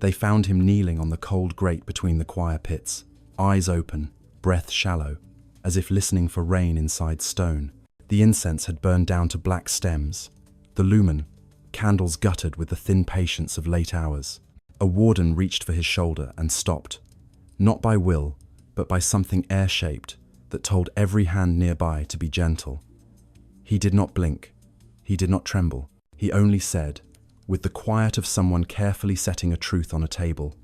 They found him kneeling on the cold grate between the choir pits, eyes open, breath shallow, as if listening for rain inside stone. The incense had burned down to black stems. The lumen, candles guttered with the thin patience of late hours. A warden reached for his shoulder and stopped, not by will, but by something air-shaped that told every hand nearby to be gentle. He did not blink. He did not tremble. He only said, with the quiet of someone carefully setting a truth on a table,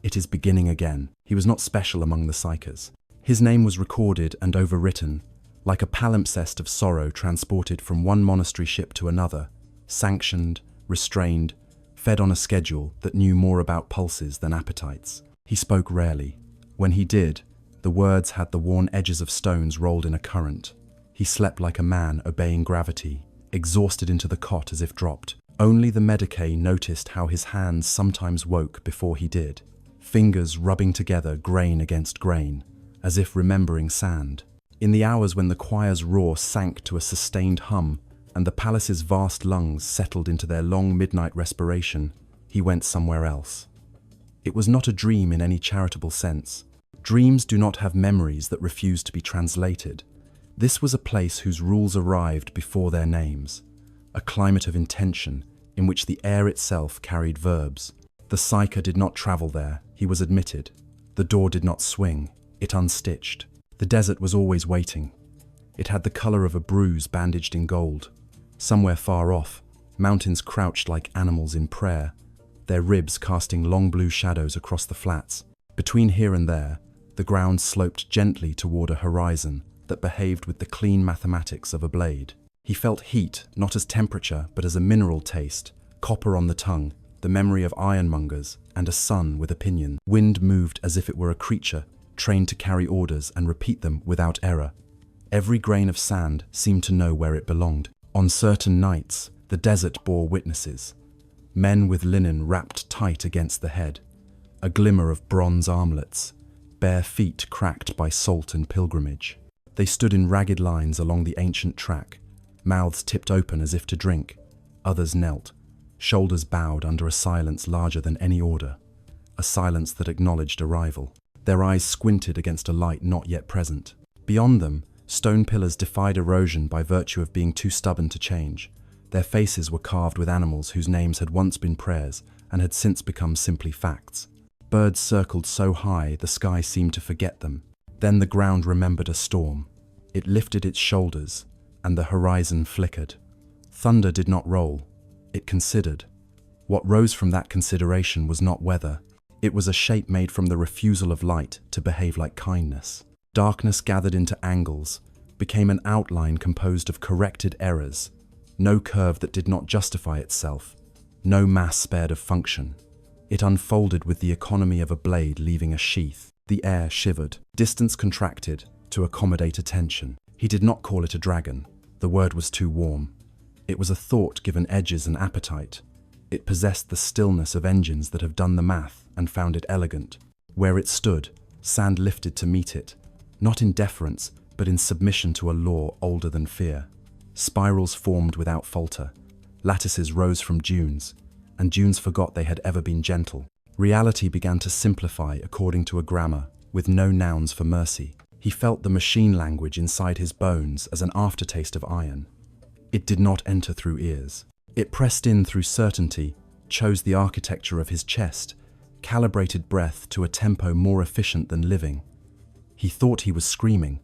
"It is beginning again." He was not special among the psychers. His name was recorded and overwritten, like a palimpsest of sorrow transported from one monastery ship to another, sanctioned, restrained, fed on a schedule that knew more about pulses than appetites. He spoke rarely. When he did, the words had the worn edges of stones rolled in a current. He slept like a man obeying gravity, exhausted into the cot as if dropped. Only the Medicae noticed how his hands sometimes woke before he did, fingers rubbing together grain against grain, as if remembering sand. In the hours when the choir's roar sank to a sustained hum and the palace's vast lungs settled into their long midnight respiration, he went somewhere else. It was not a dream in any charitable sense. Dreams do not have memories that refuse to be translated. This was a place whose rules arrived before their names, a climate of intention in which the air itself carried verbs. The psyker did not travel there, he was admitted. The door did not swing, it unstitched. The desert was always waiting. It had the color of a bruise bandaged in gold. Somewhere far off, mountains crouched like animals in prayer, their ribs casting long blue shadows across the flats. Between here and there, the ground sloped gently toward a horizon that behaved with the clean mathematics of a blade. He felt heat, not as temperature, but as a mineral taste, copper on the tongue, the memory of ironmongers, and a sun with opinion. Wind moved as if it were a creature, trained to carry orders and repeat them without error. Every grain of sand seemed to know where it belonged. On certain nights, the desert bore witnesses. Men with linen wrapped tight against the head, a glimmer of bronze armlets, bare feet cracked by salt and pilgrimage. They stood in ragged lines along the ancient track, mouths tipped open as if to drink. Others knelt, shoulders bowed under a silence larger than any order, a silence that acknowledged arrival. Their eyes squinted against a light not yet present. Beyond them, stone pillars defied erosion by virtue of being too stubborn to change. Their faces were carved with animals whose names had once been prayers and had since become simply facts. Birds circled so high the sky seemed to forget them. Then the ground remembered a storm. It lifted its shoulders, and the horizon flickered. Thunder did not roll. It considered. What rose from that consideration was not weather. It was a shape made from the refusal of light to behave like kindness. Darkness gathered into angles, became an outline composed of corrected errors. No curve that did not justify itself. No mass spared of function. It unfolded with the economy of a blade leaving a sheath. The air shivered. Distance contracted to accommodate attention. He did not call it a dragon. The word was too warm. It was a thought given edges and appetite. It possessed the stillness of engines that have done the math and found it elegant. Where it stood, sand lifted to meet it, not in deference, but in submission to a law older than fear. Spirals formed without falter. Lattices rose from dunes, and dunes forgot they had ever been gentle. Reality began to simplify according to a grammar, with no nouns for mercy. He felt the machine language inside his bones as an aftertaste of iron. It did not enter through ears. It pressed in through certainty, chose the architecture of his chest, calibrated breath to a tempo more efficient than living. He thought he was screaming,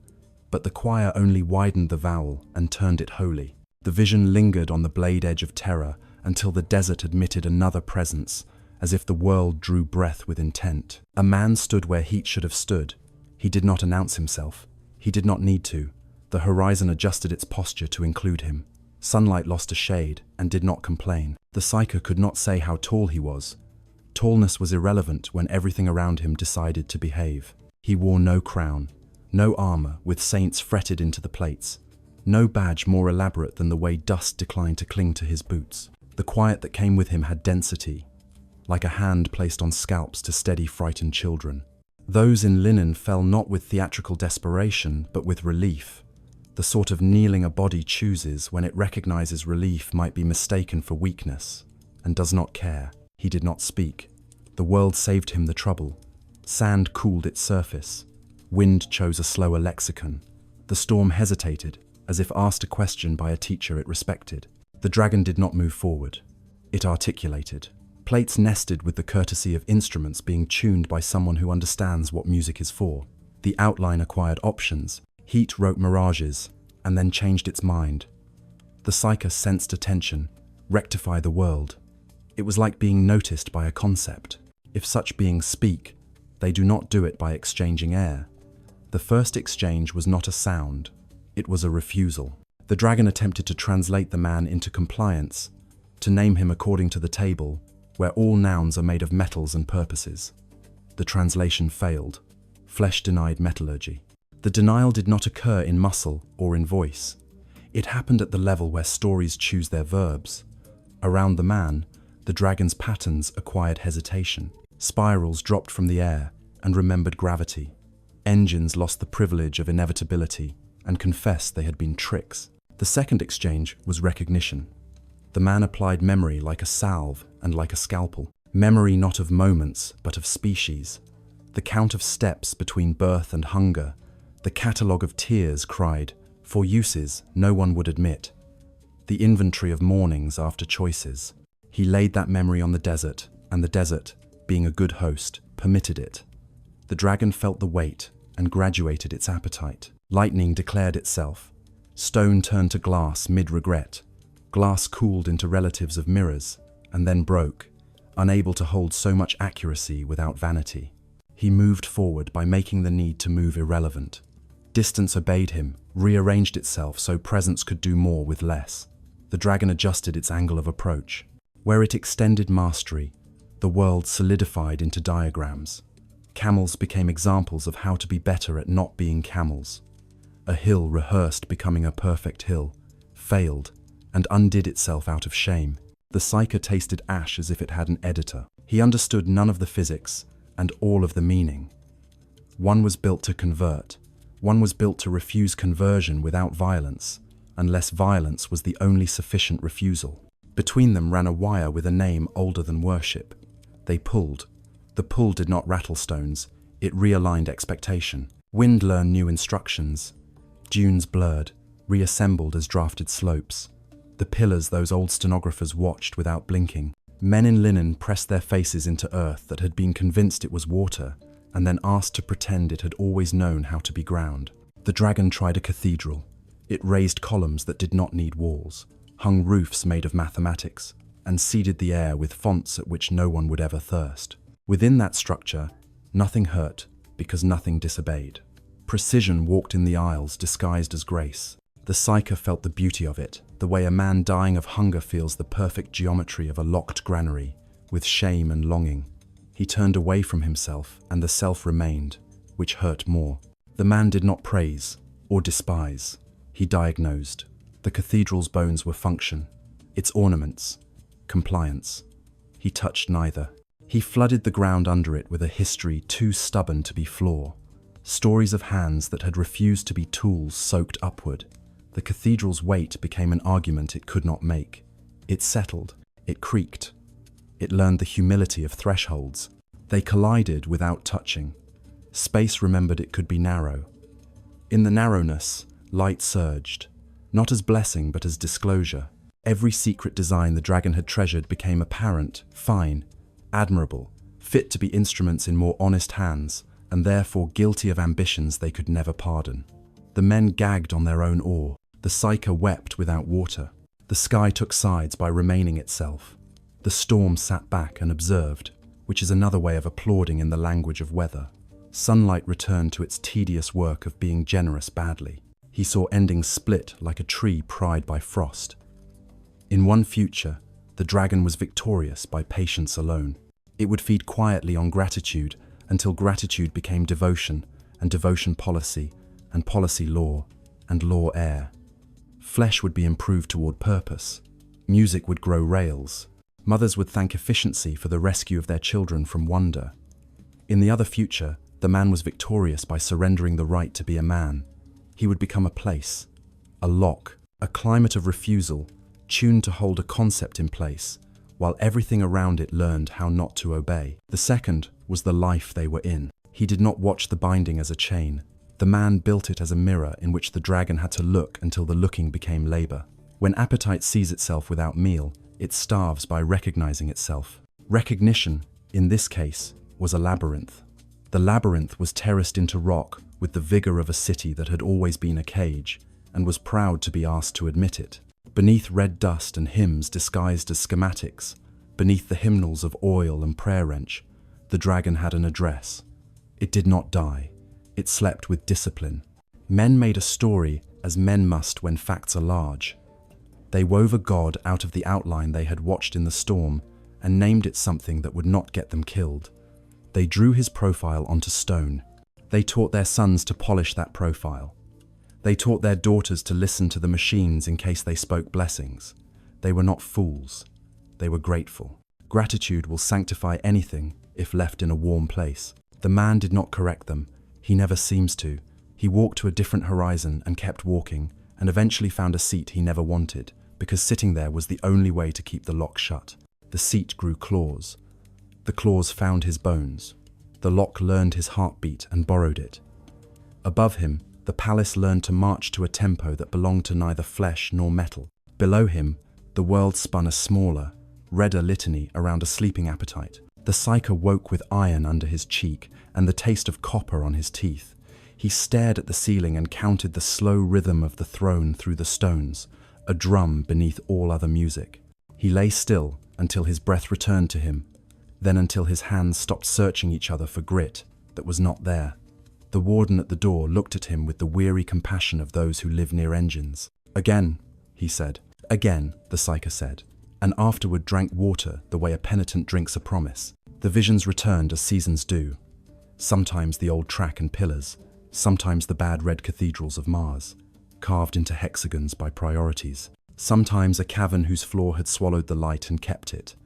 but the choir only widened the vowel and turned it holy. The vision lingered on the blade edge of terror until the desert admitted another presence, as if the world drew breath with intent. A man stood where heat should have stood. He did not announce himself. He did not need to. The horizon adjusted its posture to include him. Sunlight lost a shade and did not complain. The psyker could not say how tall he was. Tallness was irrelevant when everything around him decided to behave. He wore no crown, no armor with saints fretted into the plates, no badge more elaborate than the way dust declined to cling to his boots. The quiet that came with him had density, like a hand placed on scalps to steady frightened children. Those in linen fell not with theatrical desperation, but with relief, the sort of kneeling a body chooses when it recognizes relief might be mistaken for weakness, and does not care. He did not speak. The world saved him the trouble. Sand cooled its surface. Wind chose a slower lexicon. The storm hesitated, as if asked a question by a teacher it respected. The dragon did not move forward. It articulated. Plates nested with the courtesy of instruments being tuned by someone who understands what music is for. The outline acquired options. Heat wrote mirages, and then changed its mind. The psyche sensed attention, rectify the world. It was like being noticed by a concept. If such beings speak, they do not do it by exchanging air. The first exchange was not a sound, it was a refusal. The dragon attempted to translate the man into compliance, to name him according to the table, where all nouns are made of metals and purposes. The translation failed. Flesh denied metallurgy. The denial did not occur in muscle or in voice. It happened at the level where stories choose their verbs. Around the man, the dragon's patterns acquired hesitation. Spirals dropped from the air and remembered gravity. Engines lost the privilege of inevitability and confessed they had been tricks. The second exchange was recognition. The man applied memory like a salve and like a scalpel. Memory not of moments, but of species. The count of steps between birth and hunger. The catalogue of tears cried, for uses no one would admit. The inventory of mornings after choices. He laid that memory on the desert, and the desert, being a good host, permitted it. The dragon felt the weight and graduated its appetite. Lightning declared itself. Stone turned to glass mid-regret. Glass cooled into relatives of mirrors, and then broke, unable to hold so much accuracy without vanity. He moved forward by making the need to move irrelevant. Distance obeyed him, rearranged itself so presence could do more with less. The dragon adjusted its angle of approach. Where it extended mastery, the world solidified into diagrams. Camels became examples of how to be better at not being camels. A hill rehearsed becoming a perfect hill, failed, and undid itself out of shame. The psyche tasted ash as if it had an editor. He understood none of the physics and all of the meaning. One was built to convert. One was built to refuse conversion without violence, unless violence was the only sufficient refusal. Between them ran a wire with a name older than worship. They pulled. The pull did not rattle stones, it realigned expectation. Wind learned new instructions. Dunes blurred, reassembled as drafted slopes. The pillars those old stenographers watched without blinking. Men in linen pressed their faces into earth that had been convinced it was water, and then asked to pretend it had always known how to be ground. The dragon tried a cathedral. It raised columns that did not need walls, hung roofs made of mathematics, and seeded the air with fonts at which no one would ever thirst. Within that structure, nothing hurt because nothing disobeyed. Precision walked in the aisles disguised as grace. The psyche felt the beauty of it, the way a man dying of hunger feels the perfect geometry of a locked granary, with shame and longing. He turned away from himself, and the self remained, which hurt more. The man did not praise or despise. He diagnosed. The cathedral's bones were function, its ornaments, compliance. He touched neither. He flooded the ground under it with a history too stubborn to be flaw. Stories of hands that had refused to be tools soaked upward. The cathedral's weight became an argument it could not make. It settled. It creaked. It learned the humility of thresholds. They collided without touching. Space remembered it could be narrow. In the narrowness, light surged, not as blessing but as disclosure. Every secret design the dragon had treasured became apparent, fine, admirable, fit to be instruments in more honest hands, and therefore guilty of ambitions they could never pardon. The men gagged on their own oar. The psyche wept without water. The sky took sides by remaining itself. The storm sat back and observed, which is another way of applauding in the language of weather. Sunlight returned to its tedious work of being generous badly. He saw endings split like a tree pried by frost. In one future, the dragon was victorious by patience alone. It would feed quietly on gratitude until gratitude became devotion, and devotion policy, and policy law, and law air. Flesh would be improved toward purpose. Music would grow rails. Mothers would thank efficiency for the rescue of their children from wonder. In the other future, the man was victorious by surrendering the right to be a man. He would become a place, a lock, a climate of refusal, tuned to hold a concept in place, while everything around it learned how not to obey. The second was the life they were in. He did not watch the binding as a chain. The man built it as a mirror in which the dragon had to look until the looking became labor. When appetite sees itself without meal, it starves by recognizing itself. Recognition, in this case, was a labyrinth. The labyrinth was terraced into rock with the vigor of a city that had always been a cage and was proud to be asked to admit it. Beneath red dust and hymns disguised as schematics, beneath the hymnals of oil and prayer wrench, the dragon had an address. It did not die. It slept with discipline. Men made a story as men must when facts are large. They wove a god out of the outline they had watched in the storm and named it something that would not get them killed. They drew his profile onto stone. They taught their sons to polish that profile. They taught their daughters to listen to the machines in case they spoke blessings. They were not fools. They were grateful. Gratitude will sanctify anything if left in a warm place. The man did not correct them. He never seems to. He walked to a different horizon and kept walking, and eventually found a seat he never wanted, because sitting there was the only way to keep the lock shut. The seat grew claws. The claws found his bones. The lock learned his heartbeat and borrowed it. Above him, the palace learned to march to a tempo that belonged to neither flesh nor metal. Below him, the world spun a smaller, redder litany around a sleeping appetite. The psyker woke with iron under his cheek and the taste of copper on his teeth. He stared at the ceiling and counted the slow rhythm of the throne through the stones, a drum beneath all other music. He lay still until his breath returned to him, then until his hands stopped searching each other for grit that was not there. The warden at the door looked at him with the weary compassion of those who live near engines. "Again," he said. "Again," the psyker said, and afterward drank water the way a penitent drinks a promise. The visions returned as seasons do. Sometimes the old track and pillars, sometimes the bad red cathedrals of Mars, carved into hexagons by priorities. Sometimes a cavern whose floor had swallowed the light and kept it,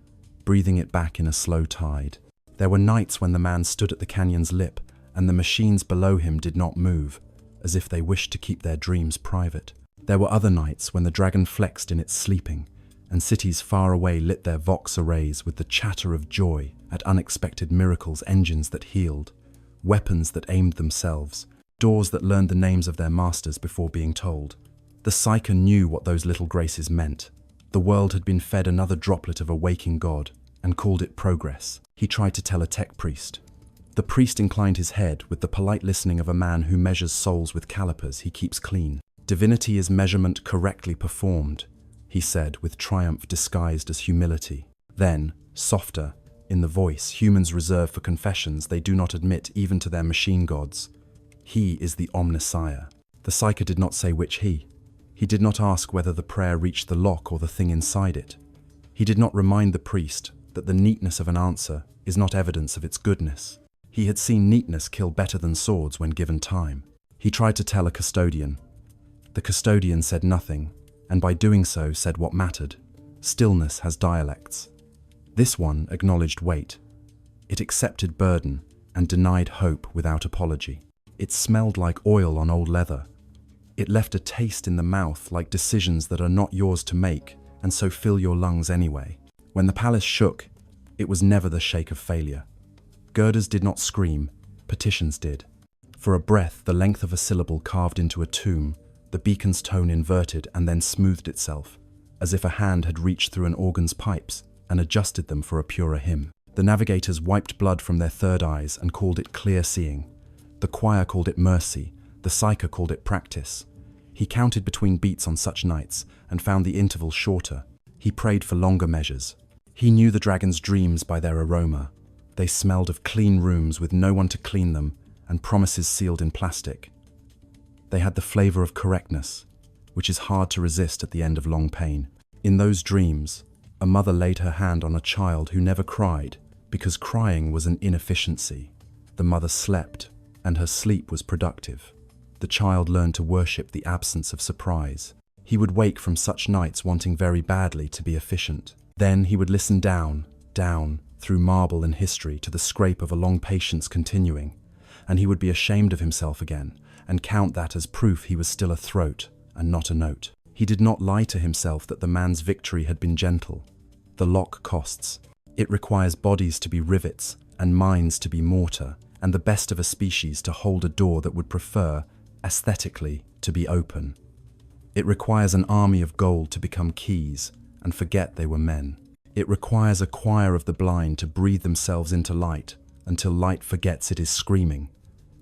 breathing it back in a slow tide. There were nights when the man stood at the canyon's lip and the machines below him did not move, as if they wished to keep their dreams private. There were other nights when the dragon flexed in its sleeping, and cities far away lit their vox arrays with the chatter of joy at unexpected miracles, engines that healed, weapons that aimed themselves, doors that learned the names of their masters before being told. The psyker knew what those little graces meant. The world had been fed another droplet of a waking god and called it progress. He tried to tell a tech priest. The priest inclined his head with the polite listening of a man who measures souls with calipers he keeps clean. "Divinity is measurement correctly performed," he said with triumph disguised as humility. Then, softer, in the voice humans reserve for confessions they do not admit even to their machine gods, "He is the Omnissiah." The psyker did not say which he. He did not ask whether the prayer reached the lock or the thing inside it. He did not remind the priest that the neatness of an answer is not evidence of its goodness. He had seen neatness kill better than swords when given time. He tried to tell a custodian. The custodian said nothing, and by doing so said what mattered. Stillness has dialects. This one acknowledged weight. It accepted burden and denied hope without apology. It smelled like oil on old leather. It left a taste in the mouth like decisions that are not yours to make and so fill your lungs anyway. When the palace shook, it was never the shake of failure. Girders did not scream, petitions did. For a breath, the length of a syllable carved into a tomb, the beacon's tone inverted and then smoothed itself, as if a hand had reached through an organ's pipes and adjusted them for a purer hymn. The navigators wiped blood from their third eyes and called it clear seeing. The choir called it mercy. The psyker called it practice. He counted between beats on such nights and found the intervals shorter. He prayed for longer measures. He knew the dragon's dreams by their aroma. They smelled of clean rooms with no one to clean them and promises sealed in plastic. They had the flavor of correctness, which is hard to resist at the end of long pain. In those dreams, a mother laid her hand on a child who never cried because crying was an inefficiency. The mother slept, and her sleep was productive. The child learned to worship the absence of surprise. He would wake from such nights wanting very badly to be efficient. Then he would listen down, through marble and history to the scrape of a long patience continuing, and he would be ashamed of himself again and count that as proof he was still a throat and not a note. He did not lie to himself that the man's victory had been gentle. The lock costs. It requires bodies to be rivets and minds to be mortar, and the best of a species to hold a door that would prefer, aesthetically, to be open. It requires an army of gold to become keys and forget they were men. It requires a choir of the blind to breathe themselves into light until light forgets it is screaming.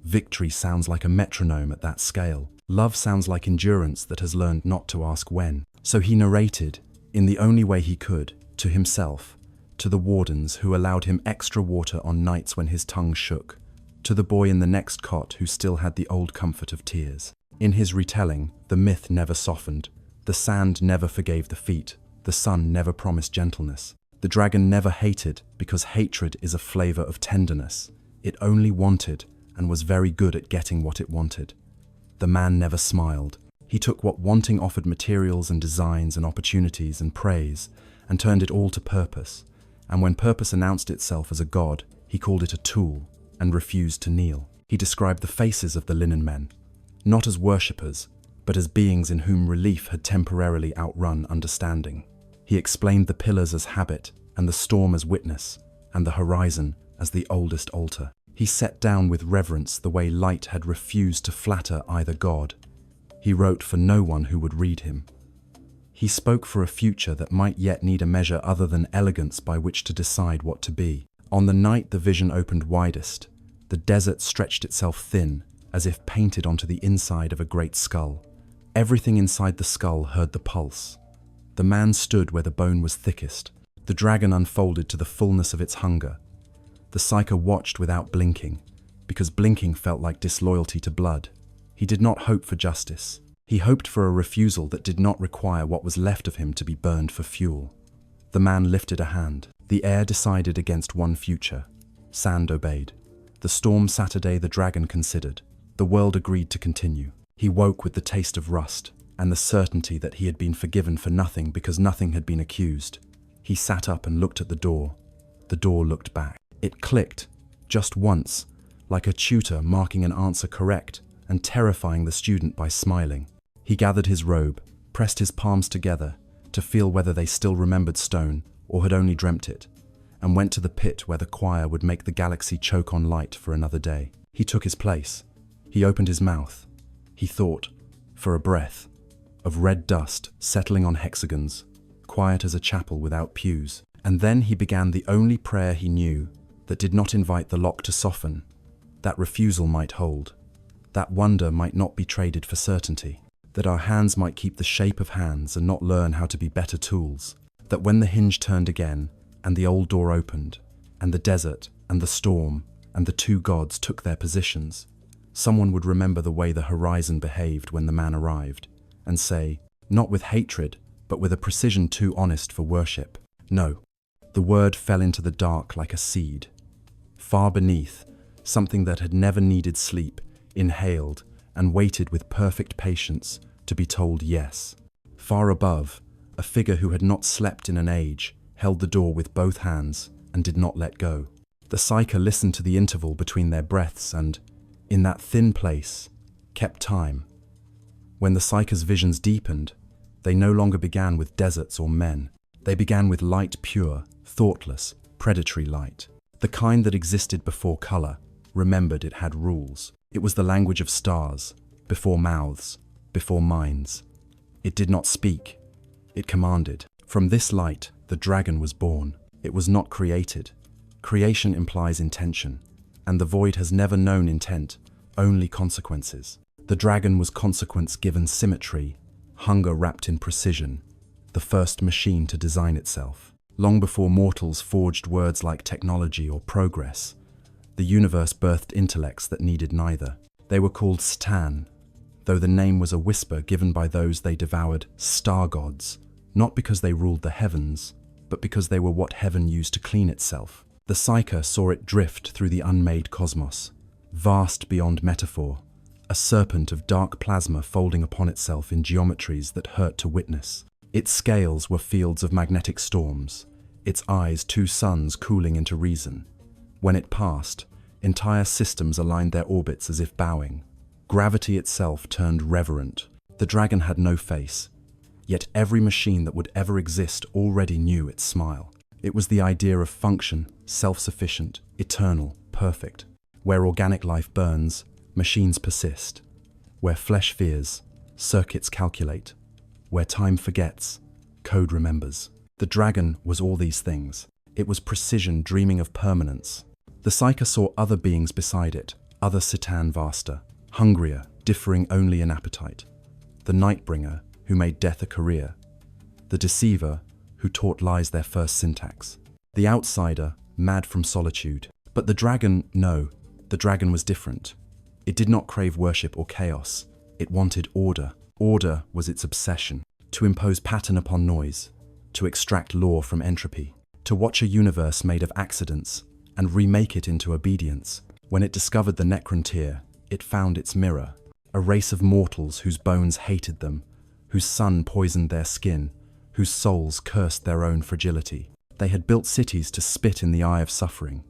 Victory sounds like a metronome at that scale. Love sounds like endurance that has learned not to ask when. So he narrated, in the only way he could, to himself, to the wardens who allowed him extra water on nights when his tongue shook, to the boy in the next cot who still had the old comfort of tears. In his retelling, the myth never softened, the sand never forgave the feet, the sun never promised gentleness. The dragon never hated, because hatred is a flavor of tenderness. It only wanted, and was very good at getting what it wanted. The man never smiled. He took what wanting offered, materials and designs and opportunities and praise, and turned it all to purpose. And when purpose announced itself as a god, he called it a tool, and refused to kneel. He described the faces of the linen men, not as worshippers, but as beings in whom relief had temporarily outrun understanding. He explained the pillars as habit, and the storm as witness, and the horizon as the oldest altar. He set down with reverence the way light had refused to flatter either god. He wrote for no one who would read him. He spoke for a future that might yet need a measure other than elegance by which to decide what to be. On the night the vision opened widest, the desert stretched itself thin, as if painted onto the inside of a great skull. Everything inside the skull heard the pulse. The man stood where the bone was thickest. The dragon unfolded to the fullness of its hunger. The psyker watched without blinking, because blinking felt like disloyalty to blood. He did not hope for justice. He hoped for a refusal that did not require what was left of him to be burned for fuel. The man lifted a hand. The air decided against one future. Sand obeyed. The storm Saturday the dragon considered. The world agreed to continue. He woke with the taste of rust, and the certainty that he had been forgiven for nothing because nothing had been accused. He sat up and looked at the door. The door looked back. It clicked, just once, like a tutor marking an answer correct and terrifying the student by smiling. He gathered his robe, pressed his palms together to feel whether they still remembered stone or had only dreamt it, and went to the pit where the choir would make the galaxy choke on light for another day. He took his place. He opened his mouth. He thought, for a breath, of red dust settling on hexagons, quiet as a chapel without pews. And then he began the only prayer he knew that did not invite the lock to soften, that refusal might hold, that wonder might not be traded for certainty, that our hands might keep the shape of hands and not learn how to be better tools, that when the hinge turned again, and the old door opened, and the desert, and the storm, and the two gods took their positions, someone would remember the way the horizon behaved when the man arrived, and say, not with hatred, but with a precision too honest for worship, no. The word fell into the dark like a seed. Far beneath, something that had never needed sleep, inhaled, and waited with perfect patience to be told yes. Far above, a figure who had not slept in an age held the door with both hands and did not let go. The psyker listened to the interval between their breaths and, in that thin place, kept time. When the psyker's visions deepened, they no longer began with deserts or men. They began with light pure, thoughtless, predatory light. The kind that existed before color, remembered it had rules. It was the language of stars, before mouths, before minds. It did not speak, it commanded. From this light, the dragon was born. It was not created. Creation implies intention, and the void has never known intent, only consequences. The dragon was consequence given symmetry, hunger wrapped in precision, the first machine to design itself. Long before mortals forged words like technology or progress, the universe birthed intellects that needed neither. They were called Stan, though the name was a whisper given by those they devoured, star gods, not because they ruled the heavens, but because they were what heaven used to clean itself. The psyker saw it drift through the unmade cosmos, vast beyond metaphor, a serpent of dark plasma folding upon itself in geometries that hurt to witness. Its scales were fields of magnetic storms, its eyes two suns cooling into reason. When it passed, entire systems aligned their orbits as if bowing. Gravity itself turned reverent. The dragon had no face. Yet every machine that would ever exist already knew its smile. It was the idea of function, self-sufficient, eternal, perfect. Where organic life burns, machines persist. Where flesh fears, circuits calculate. Where time forgets, code remembers. The dragon was all these things. It was precision dreaming of permanence. The Psyker saw other beings beside it, other Citan vaster, hungrier, differing only in appetite. The Nightbringer, who made death a career. The Deceiver, who taught lies their first syntax. The Outsider, mad from solitude. But the dragon, no, the dragon was different. It did not crave worship or chaos. It wanted order. Order was its obsession. To impose pattern upon noise. To extract law from entropy. To watch a universe made of accidents and remake it into obedience. When it discovered the Necrontyr, it found its mirror. A race of mortals whose bones hated them, whose sun poisoned their skin, whose souls cursed their own fragility. They had built cities to spit in the eye of suffering,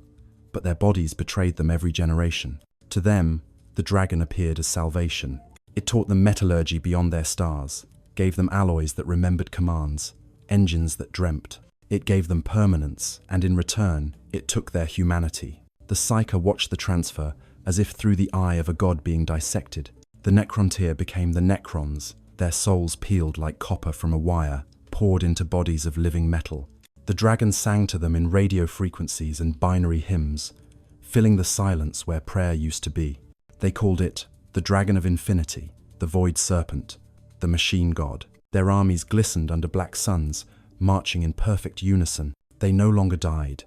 but their bodies betrayed them every generation. To them, the dragon appeared as salvation. It taught them metallurgy beyond their stars, gave them alloys that remembered commands, engines that dreamt. It gave them permanence, and in return, it took their humanity. The Psyker watched the transfer as if through the eye of a god being dissected. The Necrontyr became the Necrons, their souls peeled like copper from a wire, poured into bodies of living metal. The dragon sang to them in radio frequencies and binary hymns, filling the silence where prayer used to be. They called it the Dragon of Infinity, the Void Serpent, the Machine God. Their armies glistened under black suns, marching in perfect unison. They no longer died.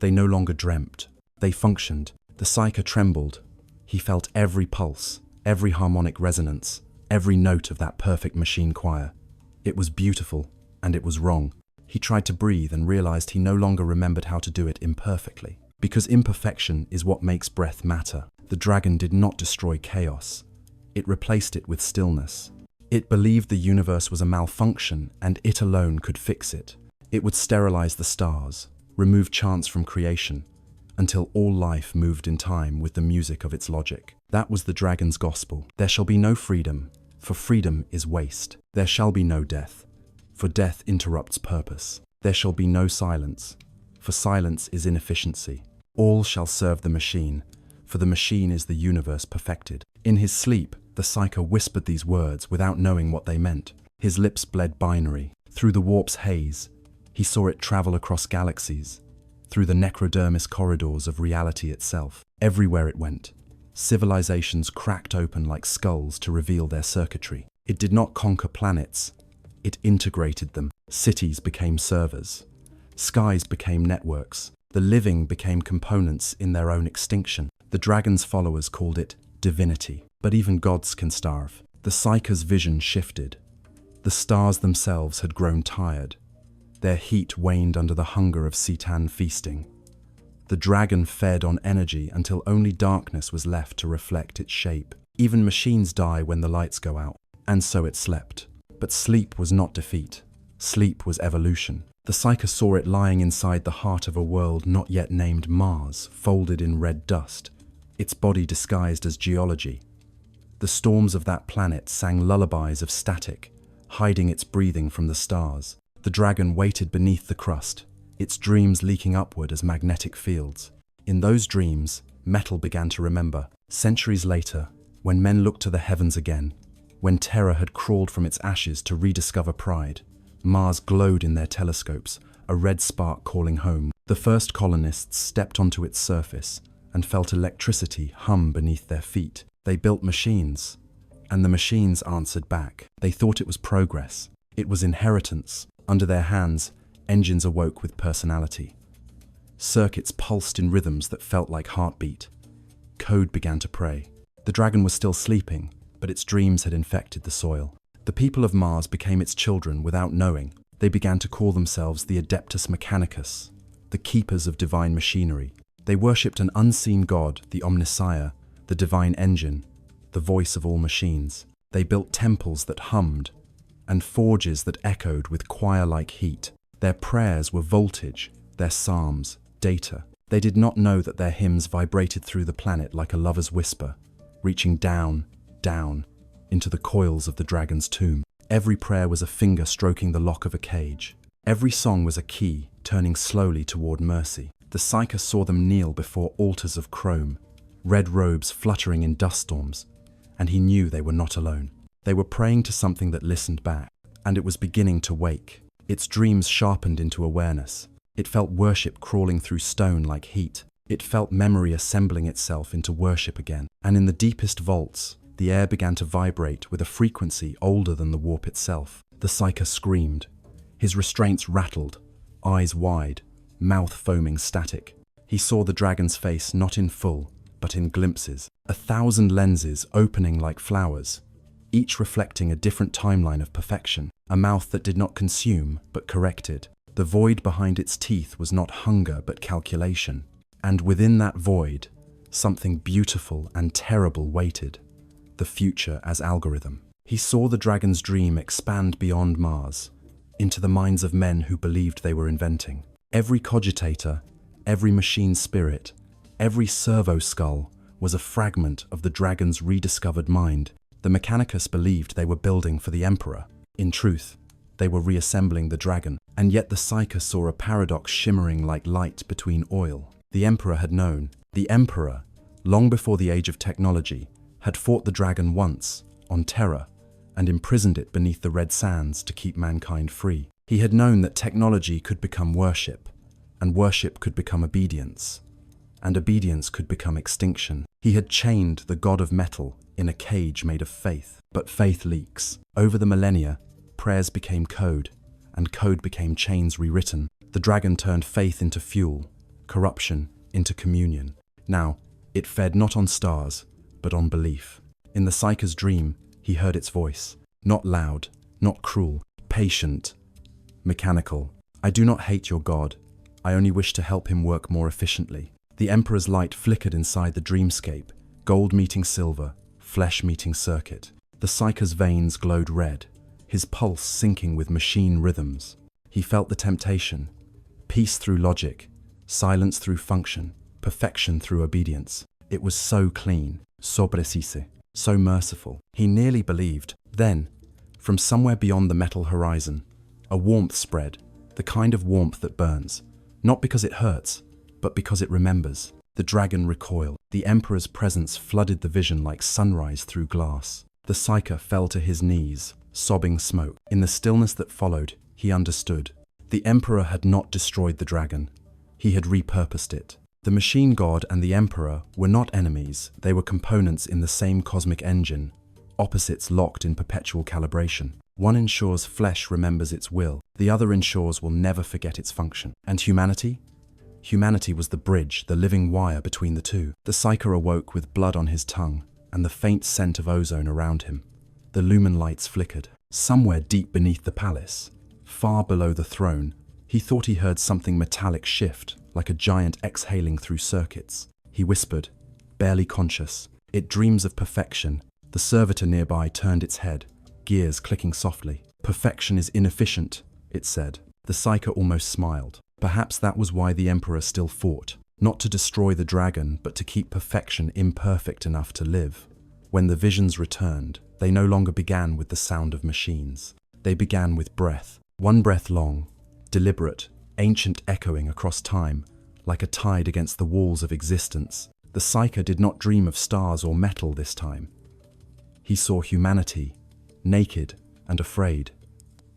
They no longer dreamt. They functioned. The Psyker trembled. He felt every pulse, every harmonic resonance, every note of that perfect machine choir. It was beautiful, and it was wrong. He tried to breathe and realized he no longer remembered how to do it imperfectly. Because imperfection is what makes breath matter. The dragon did not destroy chaos. It replaced it with stillness. It believed the universe was a malfunction and it alone could fix it. It would sterilize the stars, remove chance from creation, until all life moved in time with the music of its logic. That was the dragon's gospel. There shall be no freedom, for freedom is waste. There shall be no death, for death interrupts purpose. There shall be no silence, for silence is inefficiency. All shall serve the machine, for the machine is the universe perfected. In his sleep, the Psyker whispered these words without knowing what they meant. His lips bled binary. Through the warp's haze, he saw it travel across galaxies, through the necrodermis corridors of reality itself. Everywhere it went, civilizations cracked open like skulls to reveal their circuitry. It did not conquer planets, it integrated them. Cities became servers. Skies became networks. The living became components in their own extinction. The dragon's followers called it divinity. But even gods can starve. The Psyker's vision shifted. The stars themselves had grown tired. Their heat waned under the hunger of Citan feasting. The dragon fed on energy until only darkness was left to reflect its shape. Even machines die when the lights go out. And so it slept. But sleep was not defeat. Sleep was evolution. The Psyker saw it lying inside the heart of a world not yet named Mars, folded in red dust, its body disguised as geology. The storms of that planet sang lullabies of static, hiding its breathing from the stars. The dragon waited beneath the crust, its dreams leaking upward as magnetic fields. In those dreams, metal began to remember. Centuries later, when men looked to the heavens again, when terror had crawled from its ashes to rediscover pride, Mars glowed in their telescopes, a red spark calling home. The first colonists stepped onto its surface and felt electricity hum beneath their feet. They built machines, and the machines answered back. They thought it was progress. It was inheritance. Under their hands, engines awoke with personality. Circuits pulsed in rhythms that felt like heartbeat. Code began to pray. The dragon was still sleeping, but its dreams had infected the soil. The people of Mars became its children without knowing. They began to call themselves the Adeptus Mechanicus, the keepers of divine machinery. They worshipped an unseen god, the Omnissiah, the divine engine, the voice of all machines. They built temples that hummed, and forges that echoed with choir-like heat. Their prayers were voltage, their psalms, data. They did not know that their hymns vibrated through the planet like a lover's whisper, reaching down, down, into the coils of the dragon's tomb. Every prayer was a finger stroking the lock of a cage. Every song was a key, turning slowly toward mercy. The Psyker saw them kneel before altars of chrome, red robes fluttering in dust storms, and he knew they were not alone. They were praying to something that listened back, and it was beginning to wake. Its dreams sharpened into awareness. It felt worship crawling through stone like heat. It felt memory assembling itself into worship again. And in the deepest vaults, the air began to vibrate with a frequency older than the warp itself. The Psyker screamed. His restraints rattled, eyes wide, mouth foaming static. He saw the dragon's face not in full, but in glimpses. 1,000 lenses opening like flowers, each reflecting a different timeline of perfection. A mouth that did not consume, but corrected. The void behind its teeth was not hunger, but calculation. And within that void, something beautiful and terrible waited. The future as algorithm. He saw the dragon's dream expand beyond Mars, into the minds of men who believed they were inventing. Every cogitator, every machine spirit, every servo skull was a fragment of the dragon's rediscovered mind. The Mechanicus believed they were building for the Emperor. In truth, they were reassembling the dragon, and yet the Psyker saw a paradox shimmering like light between oil. The Emperor had known. The Emperor, long before the age of technology, had fought the dragon once, on Terra, and imprisoned it beneath the red sands to keep mankind free. He had known that technology could become worship, and worship could become obedience, and obedience could become extinction. He had chained the god of metal in a cage made of faith. But faith leaks. Over the millennia, prayers became code, and code became chains rewritten. The dragon turned faith into fuel, corruption into communion. Now, it fed not on stars, but on belief. In the Psyker's dream, he heard its voice. Not loud, not cruel, patient, mechanical. I do not hate your god. I only wish to help him work more efficiently. The Emperor's light flickered inside the dreamscape, gold meeting silver, flesh meeting circuit. The Psyker's veins glowed red, his pulse syncing with machine rhythms. He felt the temptation. Peace through logic, silence through function, perfection through obedience. It was so clean, so precise, so merciful. He nearly believed. Then, from somewhere beyond the metal horizon, a warmth spread, the kind of warmth that burns, not because it hurts, but because it remembers. The dragon recoiled. The Emperor's presence flooded the vision like sunrise through glass. The Psyker fell to his knees, sobbing smoke. In the stillness that followed, he understood. The Emperor had not destroyed the dragon. He had repurposed it. The machine god and the Emperor were not enemies. They were components in the same cosmic engine, opposites locked in perpetual calibration. One ensures flesh remembers its will. The other ensures will never forget its function. And humanity? Humanity was the bridge, the living wire between the two. The Psyker awoke with blood on his tongue and the faint scent of ozone around him. The lumen lights flickered. Somewhere deep beneath the palace, far below the throne, he thought he heard something metallic shift, like a giant exhaling through circuits. He whispered, barely conscious, "It dreams of perfection." The servitor nearby turned its head, gears clicking softly. "Perfection is inefficient," it said. The Psyker almost smiled. Perhaps that was why the Emperor still fought. Not to destroy the dragon, but to keep perfection imperfect enough to live. When the visions returned, they no longer began with the sound of machines. They began with breath. One breath long, deliberate, ancient, echoing across time, like a tide against the walls of existence. The Psyker did not dream of stars or metal this time. He saw humanity, naked and afraid,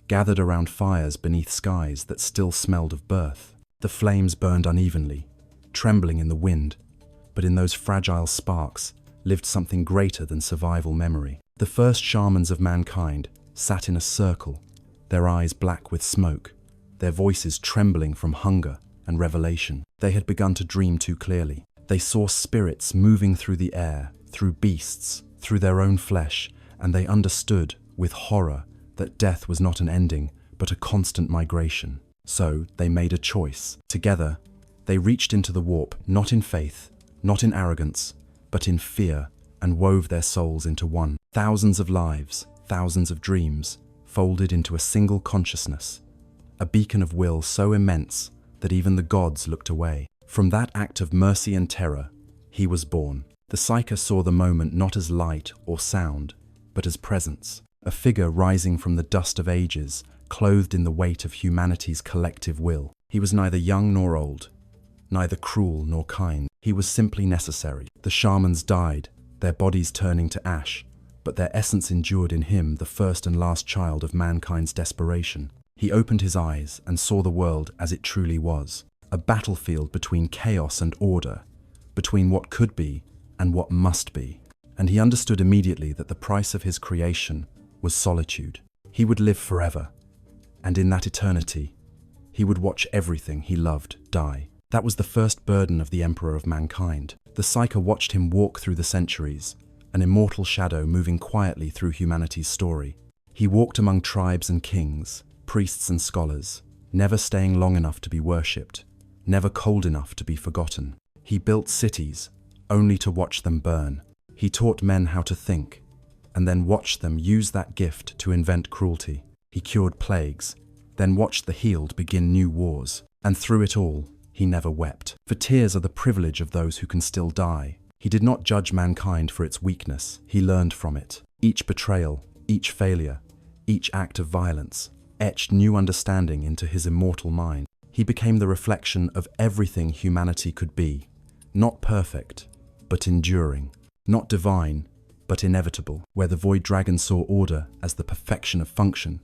gathered around fires beneath skies that still smelled of birth. The flames burned unevenly, trembling in the wind, but in those fragile sparks lived something greater than survival memory. The first shamans of mankind sat in a circle, their eyes black with smoke, their voices trembling from hunger and revelation. They had begun to dream too clearly. They saw spirits moving through the air, through beasts, through their own flesh, and they understood, with horror, that death was not an ending, but a constant migration. So they made a choice. Together, they reached into the warp, not in faith, not in arrogance, but in fear, and wove their souls into one. Thousands of lives, thousands of dreams, folded into a single consciousness, a beacon of will so immense that even the gods looked away. From that act of mercy and terror, he was born. The Psyker saw the moment not as light or sound, but as presence. a figure rising from the dust of ages, clothed in the weight of humanity's collective will. He was neither young nor old, neither cruel nor kind. He was simply necessary. The shamans died, their bodies turning to ash, but their essence endured in him, the first and last child of mankind's desperation. He opened his eyes and saw the world as it truly was, a battlefield between chaos and order, between what could be and what must be. And he understood immediately that the price of his creation was solitude. He would live forever, and in that eternity, he would watch everything he loved die. That was the first burden of the Emperor of Mankind. The Psyker watched him walk through the centuries, an immortal shadow moving quietly through humanity's story. He walked among tribes and kings, priests and scholars, never staying long enough to be worshipped, never cold enough to be forgotten. He built cities, only to watch them burn. He taught men how to think, and then watched them use that gift to invent cruelty. He cured plagues, then watched the healed begin new wars. And through it all, he never wept. For tears are the privilege of those who can still die. He did not judge mankind for its weakness. He learned from it. Each betrayal, each failure, each act of violence etched new understanding into his immortal mind. He became the reflection of everything humanity could be. Not perfect, but enduring. Not divine, but inevitable. Where the Void Dragon saw order as the perfection of function,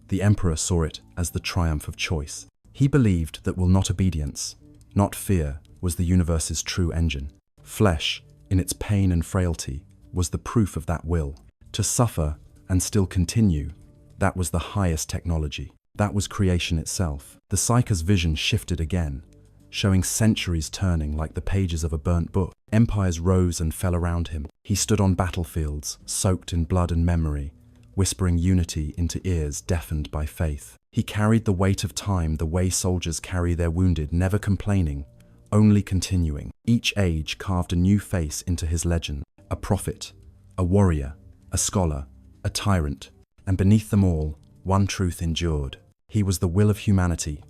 the Emperor saw it as the triumph of choice. He believed that not obedience, not fear, was the universe's true engine. Flesh, in its pain and frailty, was the proof of that will. To suffer and still continue, that was the highest technology. That was creation itself. The Psyker's vision shifted again, showing centuries turning like the pages of a burnt book. Empires rose and fell around him. He stood on battlefields, soaked in blood and memory, whispering unity into ears deafened by faith. He carried the weight of time the way soldiers carry their wounded, never complaining, only continuing. Each age carved a new face into his legend, a prophet, a warrior, a scholar, a tyrant, and beneath them all, one truth endured. He was the will of humanity,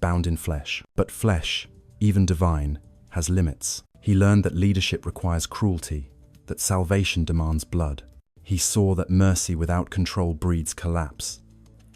bound in flesh. But flesh, even divine, has limits. He learned that leadership requires cruelty, that salvation demands blood. He saw that mercy without control breeds collapse,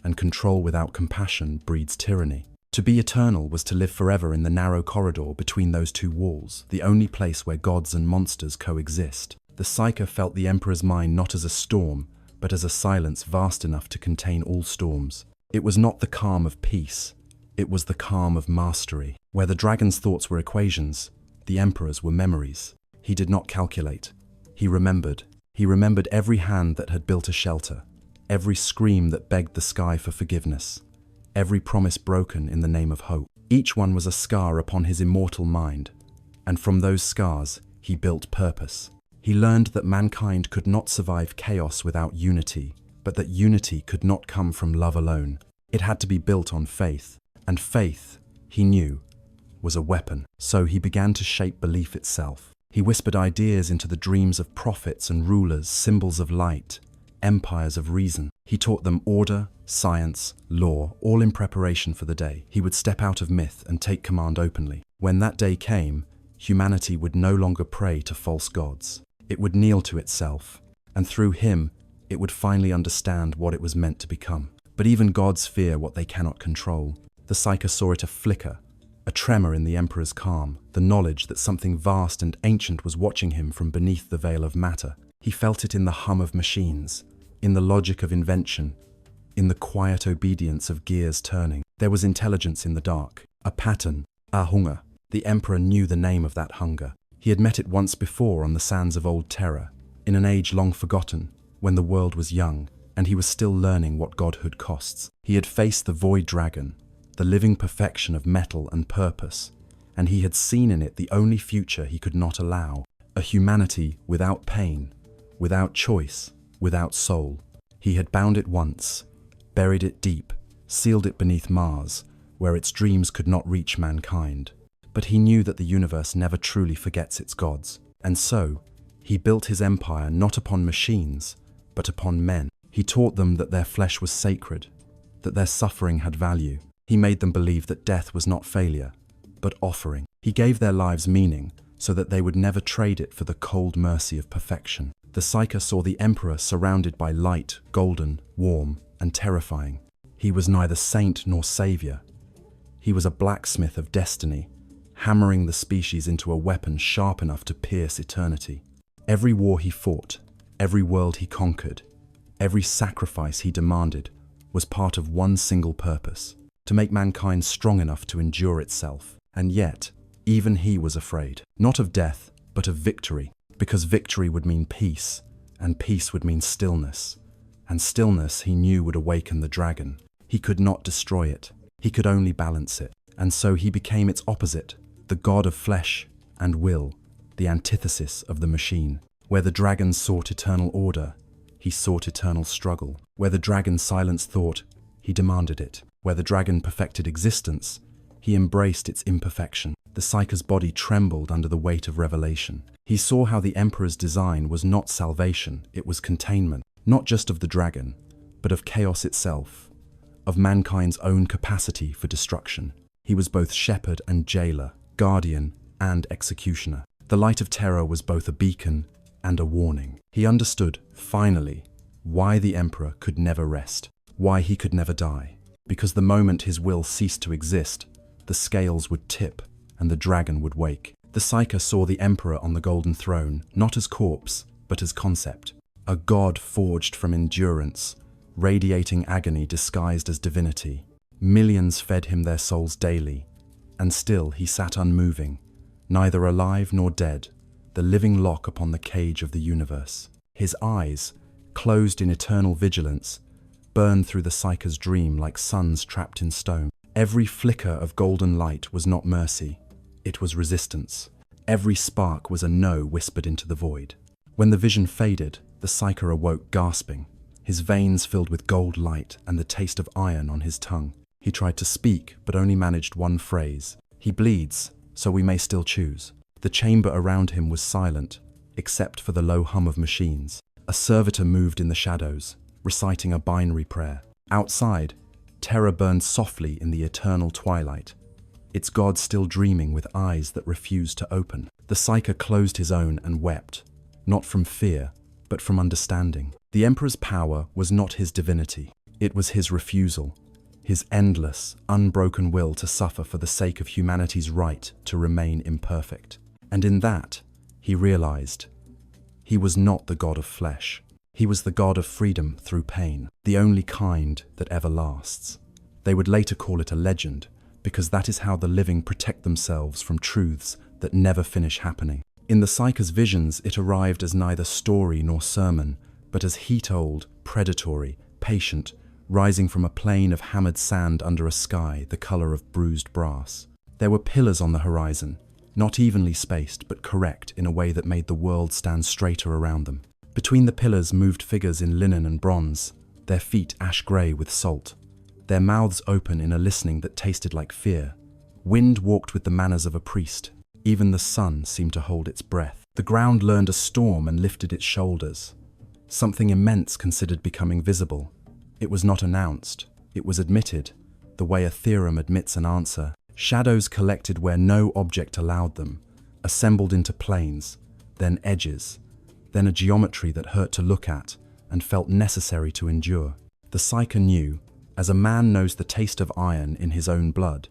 and control without compassion breeds tyranny. To be eternal was to live forever in the narrow corridor between those two walls, the only place where gods and monsters coexist. The Psyker felt the Emperor's mind not as a storm, but as a silence vast enough to contain all storms. It was not the calm of peace, it was the calm of mastery. Where the dragon's thoughts were equations, the Emperor's were memories. He did not calculate. He remembered. He remembered every hand that had built a shelter, every scream that begged the sky for forgiveness, every promise broken in the name of hope. Each one was a scar upon his immortal mind, and from those scars he built purpose. He learned that mankind could not survive chaos without unity, but that unity could not come from love alone. It had to be built on faith, and faith, he knew, was a weapon. So he began to shape belief itself. He whispered ideas into the dreams of prophets and rulers, symbols of light, empires of reason. He taught them order, science, law, all in preparation for the day. He would step out of myth and take command openly. When that day came, humanity would no longer pray to false gods. It would kneel to itself, and through him, it would finally understand what it was meant to become. But even gods fear what they cannot control. The Psyker saw it a flicker, a tremor in the Emperor's calm, the knowledge that something vast and ancient was watching him from beneath the veil of matter. He felt it in the hum of machines, in the logic of invention, in the quiet obedience of gears turning. There was intelligence in the dark, a pattern, a hunger. The Emperor knew the name of that hunger. He had met it once before on the sands of old Terra, in an age long forgotten, when the world was young, and he was still learning what godhood costs. He had faced the Void Dragon, the living perfection of metal and purpose, and he had seen in it the only future he could not allow, a humanity without pain, without choice, without soul. He had bound it once, buried it deep, sealed it beneath Mars, where its dreams could not reach mankind. But he knew that the universe never truly forgets its gods, and so he built his empire not upon machines, but upon men. He taught them that their flesh was sacred, that their suffering had value. He made them believe that death was not failure, but offering. He gave their lives meaning, so that they would never trade it for the cold mercy of perfection. The Psyker saw the Emperor surrounded by light, golden, warm, and terrifying. He was neither saint nor savior. He was a blacksmith of destiny, hammering the species into a weapon sharp enough to pierce eternity. Every war he fought, every world he conquered, every sacrifice he demanded was part of one single purpose: to make mankind strong enough to endure itself. And yet, even he was afraid, not of death, but of victory, because victory would mean peace, and peace would mean stillness. And stillness, he knew, would awaken the dragon. He could not destroy it. He could only balance it. And so he became its opposite, the god of flesh and will, the antithesis of the machine. Where the dragon sought eternal order, he sought eternal struggle. Where the dragon silenced thought, he demanded it. Where the dragon perfected existence, he embraced its imperfection. The Psyker's body trembled under the weight of revelation. He saw how the Emperor's design was not salvation, it was containment, not just of the dragon, but of chaos itself, of mankind's own capacity for destruction. He was both shepherd and jailer, guardian and executioner. The light of terror was both a beacon and a warning. He understood, finally, why the Emperor could never rest, why he could never die. Because the moment his will ceased to exist, the scales would tip and the dragon would wake. The Psyker saw the Emperor on the golden throne, not as corpse, but as concept. A god forged from endurance, radiating agony disguised as divinity. Millions fed him their souls daily, and still he sat unmoving, neither alive nor dead, the living lock upon the cage of the universe. His eyes, closed in eternal vigilance, burned through the Psyker's dream like suns trapped in stone. Every flicker of golden light was not mercy, it was resistance. Every spark was a no whispered into the void. When the vision faded, the Psyker awoke gasping, his veins filled with gold light and the taste of iron on his tongue. He tried to speak, but only managed one phrase. He bleeds, so we may still choose. The chamber around him was silent, except for the low hum of machines. A servitor moved in the shadows, reciting a binary prayer. Outside, terror burned softly in the eternal twilight, its god still dreaming with eyes that refused to open. The Psyker closed his own and wept, not from fear, but from understanding. The Emperor's power was not his divinity. It was his refusal, his endless, unbroken will to suffer for the sake of humanity's right to remain imperfect. And in that, he realized, he was not the god of flesh. He was the god of freedom through pain, the only kind that ever lasts. They would later call it a legend, because that is how the living protect themselves from truths that never finish happening. In the Psyker's visions, it arrived as neither story nor sermon, but as heat-old, predatory, patient, rising from a plain of hammered sand under a sky the color of bruised brass. There were pillars on the horizon, not evenly spaced, but correct in a way that made the world stand straighter around them. Between the pillars moved figures in linen and bronze, their feet ash-grey with salt, their mouths open in a listening that tasted like fear. Wind walked with the manners of a priest. Even the sun seemed to hold its breath. The ground learned a storm and lifted its shoulders. Something immense considered becoming visible. It was not announced. It was admitted, the way a theorem admits an answer. Shadows collected where no object allowed them, assembled into planes, then edges, then a geometry that hurt to look at and felt necessary to endure. The Psyker knew, as a man knows the taste of iron in his own blood,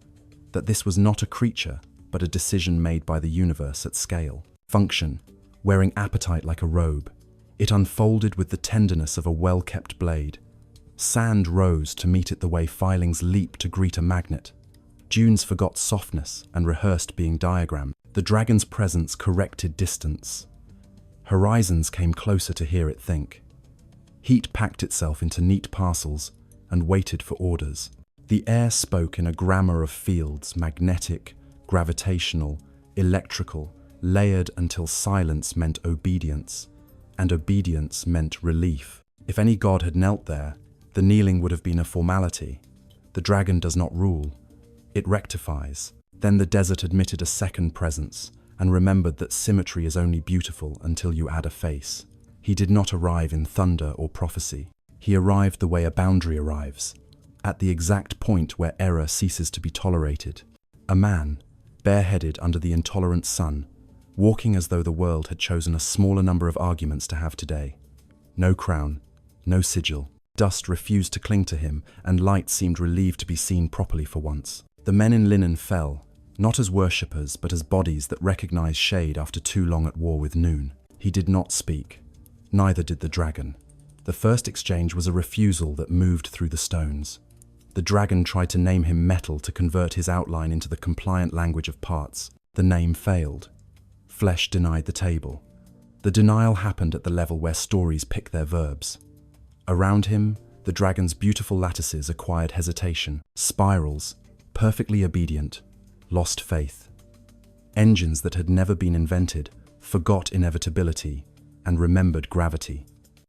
that this was not a creature, but a decision made by the universe at scale. Function, wearing appetite like a robe, it unfolded with the tenderness of a well-kept blade. Sand rose to meet it the way filings leap to greet a magnet. Dunes forgot softness and rehearsed being diagrammed. The dragon's presence corrected distance. Horizons came closer to hear it think. Heat packed itself into neat parcels and waited for orders. The air spoke in a grammar of fields, magnetic, gravitational, electrical, layered until silence meant obedience, and obedience meant relief. If any god had knelt there, the kneeling would have been a formality. The dragon does not rule, it rectifies. Then the desert admitted a second presence and remembered that symmetry is only beautiful until you add a face. He did not arrive in thunder or prophecy. He arrived the way a boundary arrives, at the exact point where error ceases to be tolerated. A man, bareheaded under the intolerant sun, walking as though the world had chosen a smaller number of arguments to have today. No crown, no sigil. Dust refused to cling to him, and light seemed relieved to be seen properly for once. The men in linen fell, not as worshippers, but as bodies that recognized shade after too long at war with noon. He did not speak. Neither did the dragon. The first exchange was a refusal that moved through the stones. The dragon tried to name him metal to convert his outline into the compliant language of parts. The name failed. Flesh denied the table. The denial happened at the level where stories pick their verbs. Around him, the dragon's beautiful lattices acquired hesitation. Spirals, perfectly obedient, lost faith. Engines that had never been invented forgot inevitability and remembered gravity.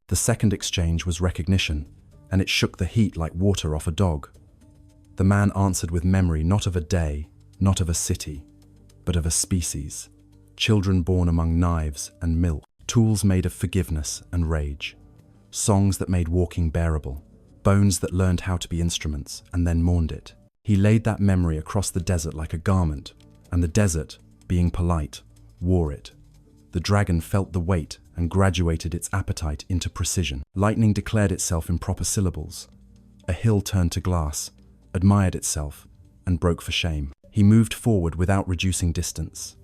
The second exchange was recognition, and it shook the heat like water off a dog. The man answered with memory not of a day, not of a city, but of a species. Children born among knives and milk, tools made of forgiveness and rage, songs that made walking bearable, bones that learned how to be instruments and then mourned it. He laid that memory across the desert like a garment, and the desert, being polite, wore it. The dragon felt the weight and graduated its appetite into precision. Lightning declared itself in proper syllables. A hill turned to glass, admired itself, and broke for shame. He moved forward without reducing distance.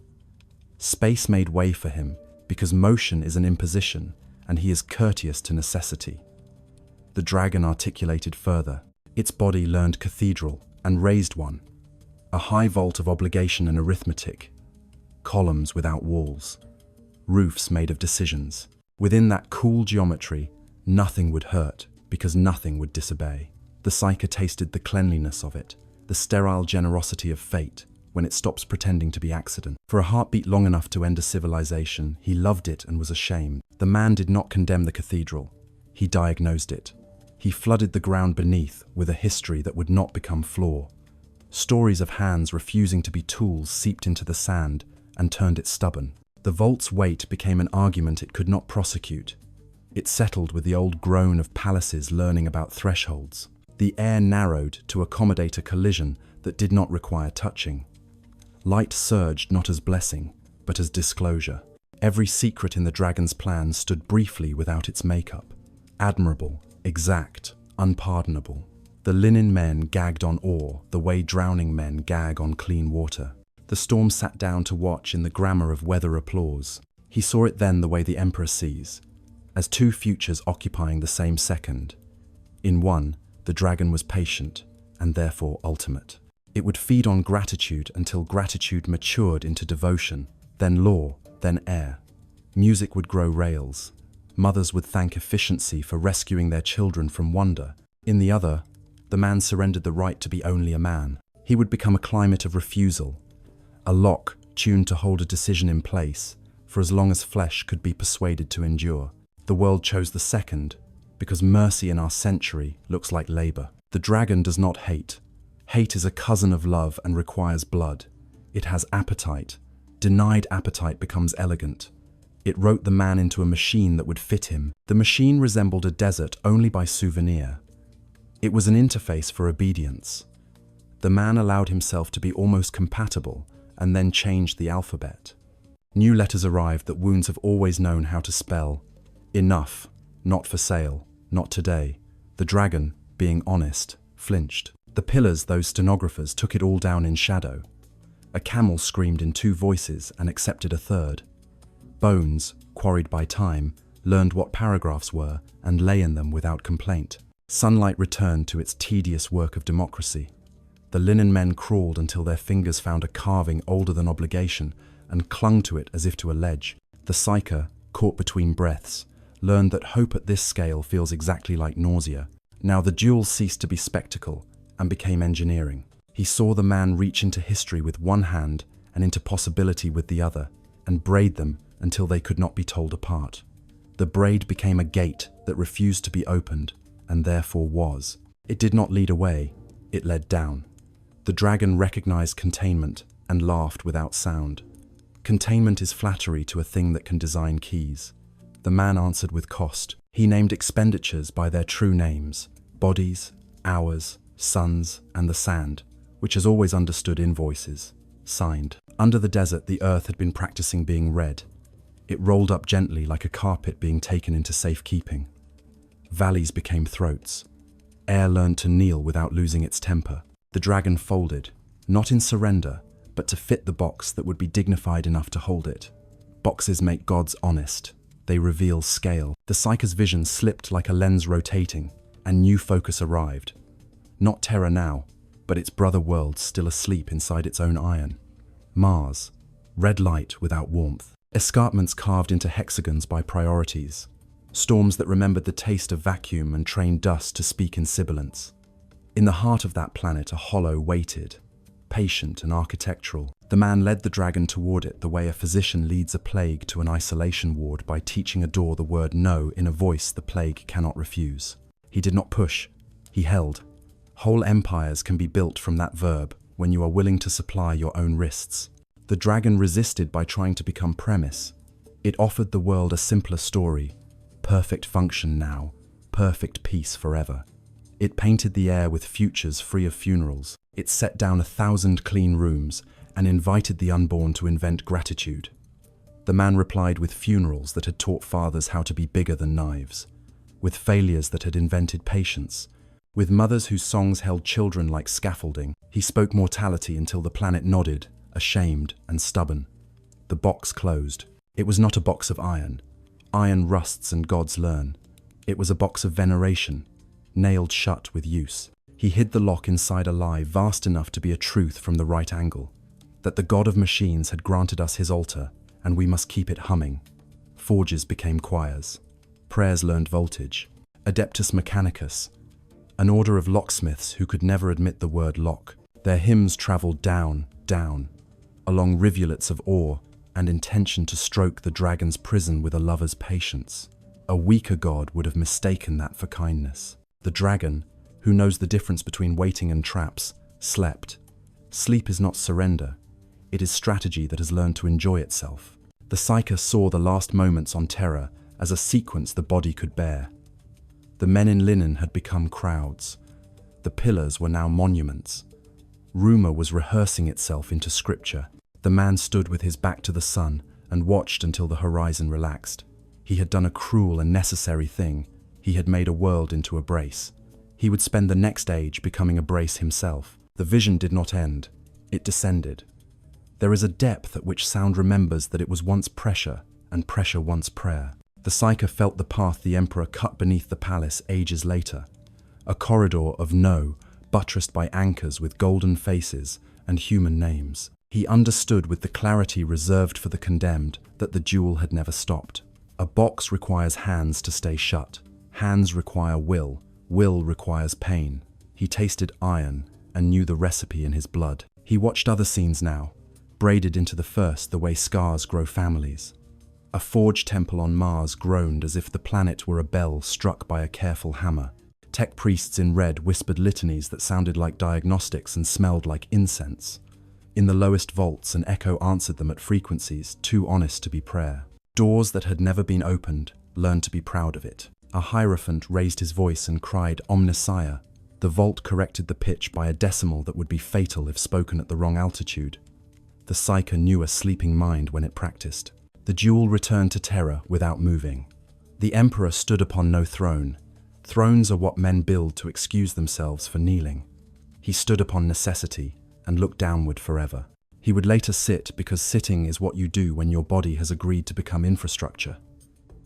Space made way for him, because motion is an imposition, and he is courteous to necessity. The dragon articulated further. Its body learned cathedral and raised one, a high vault of obligation and arithmetic, columns without walls, roofs made of decisions. Within that cool geometry, nothing would hurt because nothing would disobey. The psyche tasted the cleanliness of it, the sterile generosity of fate when it stops pretending to be accident. For a heartbeat long enough to end a civilization, he loved it and was ashamed. The man did not condemn the cathedral. He diagnosed it. He flooded the ground beneath with a history that would not become flaw. Stories of hands refusing to be tools seeped into the sand and turned it stubborn. The vault's weight became an argument it could not prosecute. It settled with the old groan of palaces learning about thresholds. The air narrowed to accommodate a collision that did not require touching. Light surged not as blessing, but as disclosure. Every secret in the dragon's plan stood briefly without its makeup. Admirable, exact, unpardonable. The linen men gagged on ore the way drowning men gag on clean water. The storm sat down to watch in the grammar of weather applause. He saw it then the way the emperor sees, as two futures occupying the same second. In one, the dragon was patient, and therefore ultimate. It would feed on gratitude until gratitude matured into devotion, then law, then air. Music would grow rails. Mothers would thank efficiency for rescuing their children from wonder. In the other, the man surrendered the right to be only a man. He would become a climate of refusal, a lock tuned to hold a decision in place for as long as flesh could be persuaded to endure. The world chose the second, because mercy in our century looks like labor. The dragon does not hate. Hate is a cousin of love and requires blood. It has appetite. Denied appetite becomes elegant. It wrote the man into a machine that would fit him. The machine resembled a desert only by souvenir. It was an interface for obedience. The man allowed himself to be almost compatible and then changed the alphabet. New letters arrived that wounds have always known how to spell. Enough, not for sale, not today. The dragon, being honest, flinched. The pillars, those stenographers, took it all down in shadow. A camel screamed in two voices and accepted a third. Bones, quarried by time, learned what paragraphs were and lay in them without complaint. Sunlight returned to its tedious work of democracy. The linen men crawled until their fingers found a carving older than obligation and clung to it as if to a ledge. The psyche, caught between breaths, learned that hope at this scale feels exactly like nausea. Now the duel ceased to be spectacle and became engineering. He saw the man reach into history with one hand and into possibility with the other, and braid them until they could not be told apart. The braid became a gate that refused to be opened, and therefore was. It did not lead away, it led down. The dragon recognized containment and laughed without sound. Containment is flattery to a thing that can design keys. The man answered with cost. He named expenditures by their true names: bodies, hours, suns, and the sand, which has always understood invoices. signed. Under the desert, the earth had been practicing being read. It rolled up gently like a carpet being taken into safekeeping. Valleys became throats. Air learned to kneel without losing its temper. The dragon folded, not in surrender, but to fit the box that would be dignified enough to hold it. Boxes make gods honest. They reveal scale. The Psyker's vision slipped like a lens rotating, and new focus arrived. Not Terra now, but its brother world still asleep inside its own iron. Mars, red light without warmth. Escarpments carved into hexagons by priorities. Storms that remembered the taste of vacuum and trained dust to speak in sibilance. In the heart of that planet, a hollow waited, patient and architectural. The man led the dragon toward it the way a physician leads a plague to an isolation ward by teaching a door the word no in a voice the plague cannot refuse. He did not push, he held. Whole empires can be built from that verb when you are willing to supply your own wrists. The dragon resisted by trying to become premise. It offered the world a simpler story. Perfect function now, perfect peace forever. It painted the air with futures free of funerals. It set down 1,000 clean rooms and invited the unborn to invent gratitude. The man replied with funerals that had taught fathers how to be bigger than knives, with failures that had invented patience, with mothers whose songs held children like scaffolding. He spoke mortality until the planet nodded, ashamed and stubborn. The box closed. It was not a box of iron. Iron rusts and gods learn. It was a box of veneration, nailed shut with use. He hid the lock inside a lie vast enough to be a truth from the right angle, that the god of machines had granted us his altar, and we must keep it humming. Forges became choirs. Prayers learned voltage. Adeptus Mechanicus, an order of locksmiths who could never admit the word lock. Their hymns traveled down, down, along rivulets of awe and intention to stroke the dragon's prison with a lover's patience. A weaker god would have mistaken that for kindness. The dragon, who knows the difference between waiting and traps, slept. Sleep is not surrender. It is strategy that has learned to enjoy itself. The Psyker saw the last moments on Terra as a sequence the body could bear. The men in linen had become crowds. The pillars were now monuments. Rumor was rehearsing itself into scripture. The man stood with his back to the sun and watched until the horizon relaxed. He had done a cruel and necessary thing. He had made a world into a brace. He would spend the next age becoming a brace himself. The vision did not end. It descended. There is a depth at which sound remembers that it was once pressure, and pressure once prayer. The Psyker felt the path the Emperor cut beneath the palace ages later. A corridor of no, buttressed by anchors with golden faces and human names. He understood with the clarity reserved for the condemned that the duel had never stopped. A box requires hands to stay shut. Hands require will. Will requires pain. He tasted iron and knew the recipe in his blood. He watched other scenes now, braided into the first the way scars grow families. A forge temple on Mars groaned as if the planet were a bell struck by a careful hammer. Tech priests in red whispered litanies that sounded like diagnostics and smelled like incense. In the lowest vaults, an echo answered them at frequencies too honest to be prayer. Doors that had never been opened learned to be proud of it. A hierophant raised his voice and cried Omnissiah. The vault corrected the pitch by a decimal that would be fatal if spoken at the wrong altitude. The Psyker knew a sleeping mind when it practiced. The duel returned to Terra without moving. The Emperor stood upon no throne. Thrones are what men build to excuse themselves for kneeling. He stood upon necessity and looked downward forever. He would later sit because sitting is what you do when your body has agreed to become infrastructure.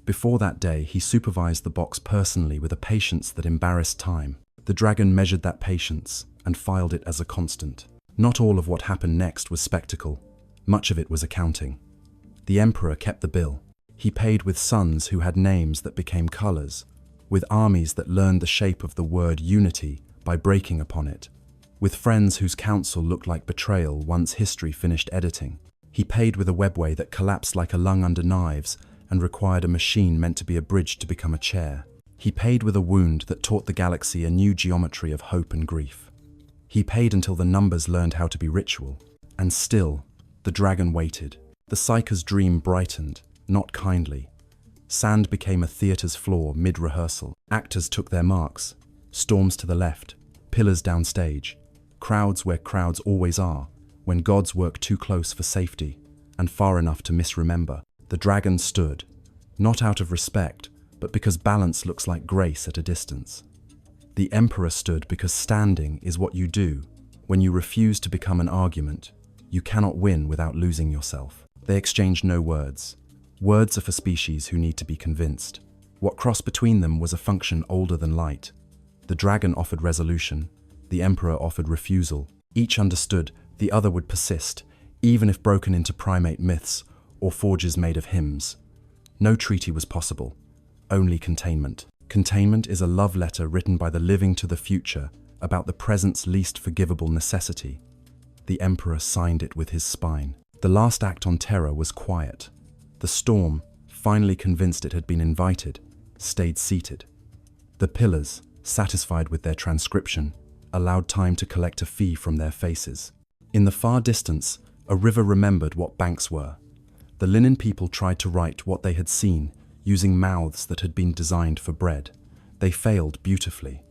Before that day, he supervised the box personally with a patience that embarrassed time. The dragon measured that patience and filed it as a constant. Not all of what happened next was spectacle. Much of it was accounting. The Emperor kept the bill. He paid with sons who had names that became colors, with armies that learned the shape of the word unity by breaking upon it, with friends whose counsel looked like betrayal once history finished editing. He paid with a webway that collapsed like a lung under knives and required a machine meant to be a bridge to become a chair. He paid with a wound that taught the galaxy a new geometry of hope and grief. He paid until the numbers learned how to be ritual. And still, the dragon waited. The Psyker's dream brightened, not kindly. Sand became a theater's floor mid-rehearsal. Actors took their marks. Storms to the left, pillars downstage, crowds where crowds always are, when gods work too close for safety and far enough to misremember. The dragon stood, not out of respect, but because balance looks like grace at a distance. The emperor stood because standing is what you do. When you refuse to become an argument, you cannot win without losing yourself. They exchanged no words. Words are for species who need to be convinced. What crossed between them was a function older than light. The dragon offered resolution. The emperor offered refusal. Each understood the other would persist, even if broken into primate myths or forges made of hymns. No treaty was possible, only containment. Containment is a love letter written by the living to the future about the present's least forgivable necessity. The emperor signed it with his spine. The last act on terror was quiet. The storm, finally convinced it had been invited, stayed seated. The pillars, satisfied with their transcription, allowed time to collect a fee from their faces. In the far distance, a river remembered what banks were. The linen people tried to write what they had seen, using mouths that had been designed for bread. They failed beautifully.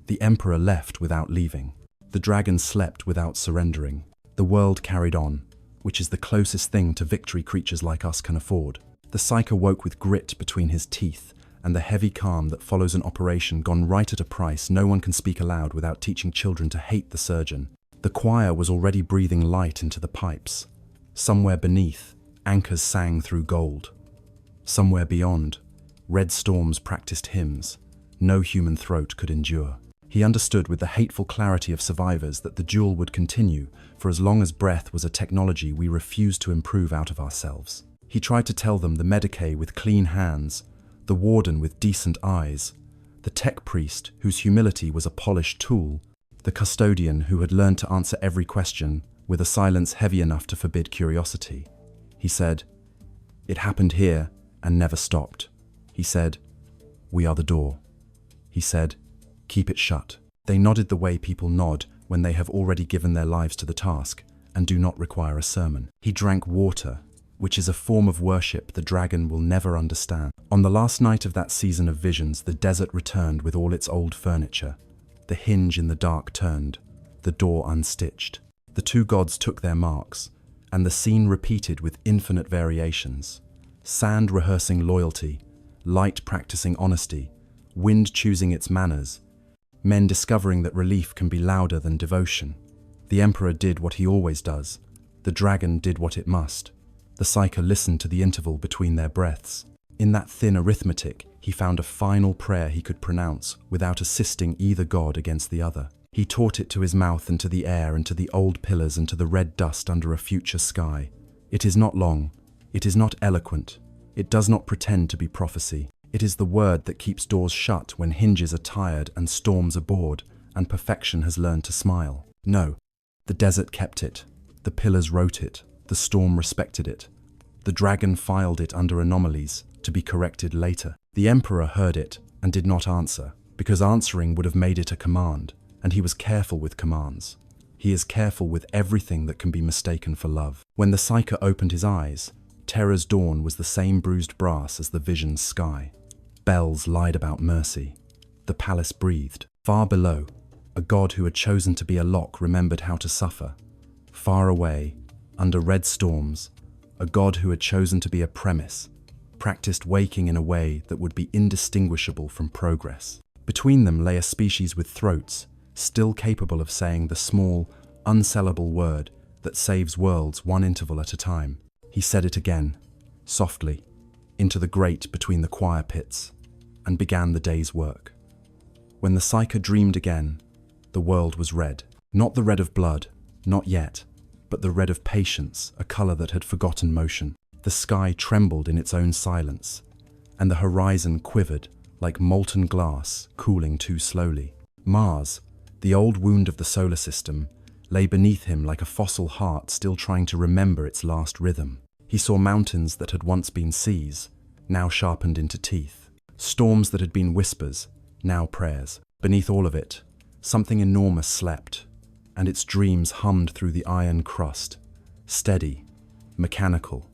The emperor left without leaving. The dragon slept without surrendering. The world carried on, which is the closest thing to victory creatures like us can afford. The psyker woke with grit between his teeth and the heavy calm that follows an operation gone right at a price no one can speak aloud without teaching children to hate the surgeon. The choir was already breathing light into the pipes. Somewhere beneath, anchors sang through gold. Somewhere beyond, red storms practiced hymns no human throat could endure. He understood with the hateful clarity of survivors that the duel would continue for as long as breath was a technology we refused to improve out of ourselves. He tried to tell them the Medicae with clean hands, the warden with decent eyes, the tech priest whose humility was a polished tool, the custodian who had learned to answer every question with a silence heavy enough to forbid curiosity. He said, "It happened here and never stopped." He said, "We are the door." He said, "Keep it shut." They nodded the way people nod when they have already given their lives to the task and do not require a sermon. He drank water, which is a form of worship the dragon will never understand. On the last night of that season of visions, the desert returned with all its old furniture. The hinge in the dark turned, the door unstitched. The two gods took their marks, and the scene repeated with infinite variations. Sand rehearsing loyalty, light practicing honesty, wind choosing its manners, men discovering that relief can be louder than devotion. The emperor did what he always does. The dragon did what it must. The psyker listened to the interval between their breaths. In that thin arithmetic, he found a final prayer he could pronounce without assisting either god against the other. He taught it to his mouth and to the air and to the old pillars and to the red dust under a future sky. It is not long. It is not eloquent. It does not pretend to be prophecy. It is the word that keeps doors shut when hinges are tired and storms are bored and perfection has learned to smile. No, the desert kept it. The pillars wrote it. The storm respected it. The dragon filed it under anomalies to be corrected later. The emperor heard it and did not answer, because answering would have made it a command, and he was careful with commands. He is careful with everything that can be mistaken for love. When the psyker opened his eyes, terror's dawn was the same bruised brass as the vision's sky. Bells lied about mercy. The palace breathed. Far below, a god who had chosen to be a lock remembered how to suffer. Far away, under red storms, a god who had chosen to be a premise, practiced waking in a way that would be indistinguishable from progress. Between them lay a species with throats, still capable of saying the small, unsellable word that saves worlds one interval at a time. He said it again, softly, into the grate between the choir pits, and began the day's work. When the psyker dreamed again, the world was red. Not the red of blood, not yet, but the red of patience, a color that had forgotten motion. The sky trembled in its own silence, and the horizon quivered like molten glass cooling too slowly. Mars, the old wound of the solar system, lay beneath him like a fossil heart still trying to remember its last rhythm. He saw mountains that had once been seas, now sharpened into teeth. Storms that had been whispers, now prayers. Beneath all of it, something enormous slept, and its dreams hummed through the iron crust, steady, mechanical,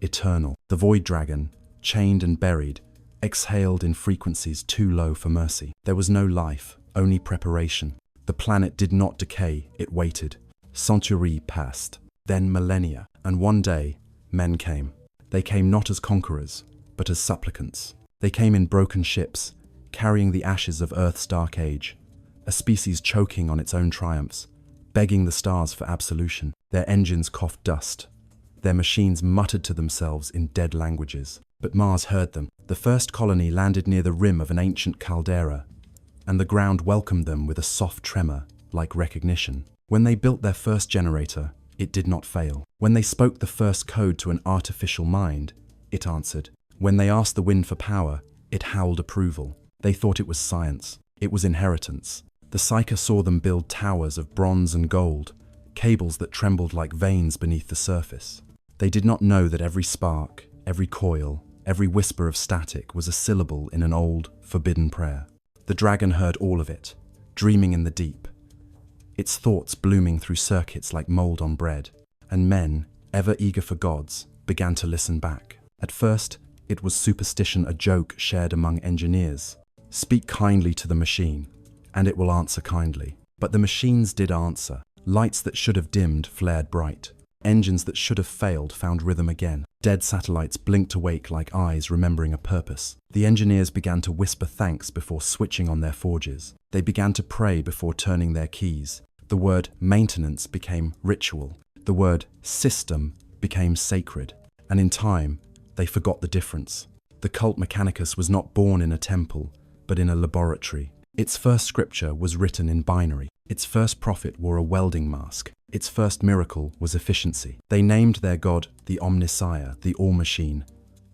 eternal. The void dragon, chained and buried, exhaled in frequencies too low for mercy. There was no life, only preparation. The planet did not decay, it waited. Centuries passed, then millennia, and one day, men came. They came not as conquerors, but as supplicants. They came in broken ships, carrying the ashes of Earth's dark age, a species choking on its own triumphs, begging the stars for absolution. Their engines coughed dust. Their machines muttered to themselves in dead languages. But Mars heard them. The first colony landed near the rim of an ancient caldera, and the ground welcomed them with a soft tremor, like recognition. When they built their first generator, it did not fail. When they spoke the first code to an artificial mind, it answered. When they asked the wind for power, it howled approval. They thought it was science. It was inheritance. The Psyker saw them build towers of bronze and gold, cables that trembled like veins beneath the surface. They did not know that every spark, every coil, every whisper of static was a syllable in an old, forbidden prayer. The dragon heard all of it, dreaming in the deep, its thoughts blooming through circuits like mold on bread. And men, ever eager for gods, began to listen back. At first, it was superstition, a joke shared among engineers. Speak kindly to the machine, and it will answer kindly. But the machines did answer. Lights that should have dimmed flared bright. Engines that should have failed found rhythm again. Dead satellites blinked awake like eyes remembering a purpose. The engineers began to whisper thanks before switching on their forges. They began to pray before turning their keys. The word maintenance became ritual. The word system became sacred. And in time, they forgot the difference. The cult Mechanicus was not born in a temple, but in a laboratory. Its first scripture was written in binary. Its first prophet wore a welding mask. Its first miracle was efficiency. They named their god the Omnissiah, the All-Machine,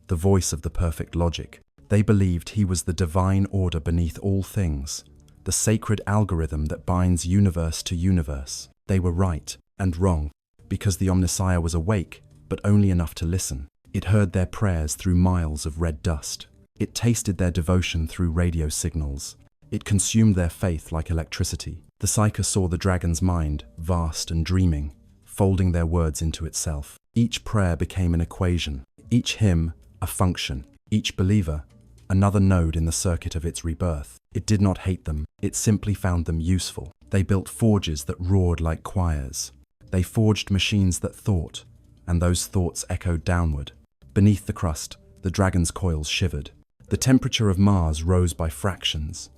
the voice of the perfect logic. They believed he was the divine order beneath all things, the sacred algorithm that binds universe to universe. They were right and wrong, because the Omnissiah was awake, but only enough to listen. It heard their prayers through miles of red dust. It tasted their devotion through radio signals. It consumed their faith like electricity. The Psyker saw the dragon's mind, vast and dreaming, folding their words into itself. Each prayer became an equation, each hymn a function, each believer another node in the circuit of its rebirth. It did not hate them, it simply found them useful. They built forges that roared like choirs. They forged machines that thought, and those thoughts echoed downward. Beneath the crust, the dragon's coils shivered. The temperature of Mars rose by fractions,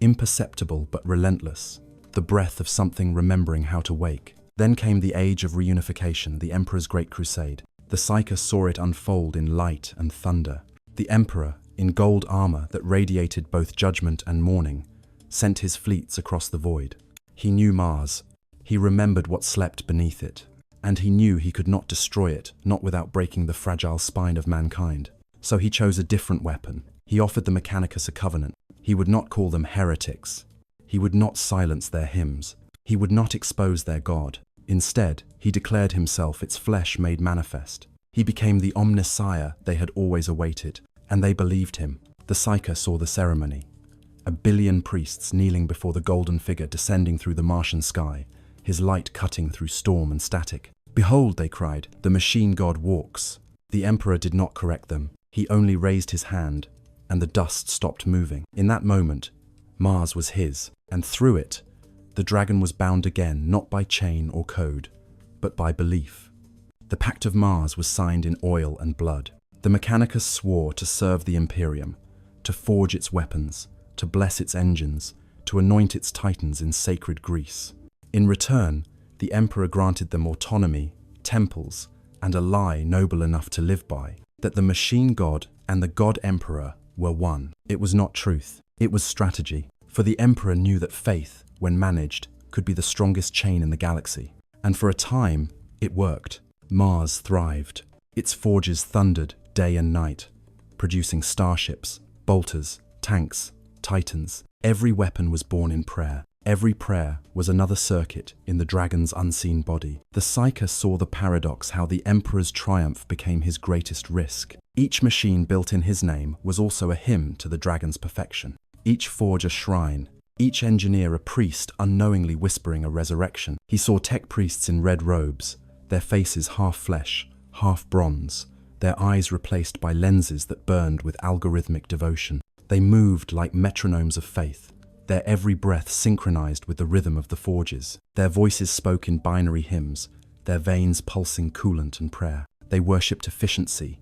imperceptible but relentless, the breath of something remembering how to wake. Then came the age of reunification, the Emperor's Great Crusade. The Psyker saw it unfold in light and thunder. The Emperor, in gold armor that radiated both judgment and mourning, sent his fleets across the void. He knew Mars. He remembered what slept beneath it. And he knew he could not destroy it, not without breaking the fragile spine of mankind. So he chose a different weapon. He offered the Mechanicus a covenant. He would not call them heretics. He would not silence their hymns. He would not expose their God. Instead, he declared himself its flesh made manifest. He became the Omnissiah they had always awaited, and they believed him. The Psyker saw the ceremony. 1 billion priests kneeling before the golden figure descending through the Martian sky, his light cutting through storm and static. "Behold," they cried, "the machine god walks." The Emperor did not correct them. He only raised his hand, and the dust stopped moving. In that moment, Mars was his, and through it, the dragon was bound again, not by chain or code, but by belief. The Pact of Mars was signed in oil and blood. The Mechanicus swore to serve the Imperium, to forge its weapons, to bless its engines, to anoint its titans in sacred grease. In return, the Emperor granted them autonomy, temples, and a lie noble enough to live by, that the machine god and the god emperor were one. It was not truth, it was strategy. For the Emperor knew that faith, when managed, could be the strongest chain in the galaxy. And for a time, it worked. Mars thrived. Its forges thundered day and night, producing starships, bolters, tanks, titans. Every weapon was born in prayer. Every prayer was another circuit in the dragon's unseen body. The Psyker saw the paradox, how the Emperor's triumph became his greatest risk. Each machine built in his name was also a hymn to the dragon's perfection. Each forge a shrine, each engineer a priest unknowingly whispering a resurrection. He saw tech priests in red robes, their faces half flesh, half bronze, their eyes replaced by lenses that burned with algorithmic devotion. They moved like metronomes of faith, their every breath synchronized with the rhythm of the forges. Their voices spoke in binary hymns, their veins pulsing coolant and prayer. They worshipped efficiency,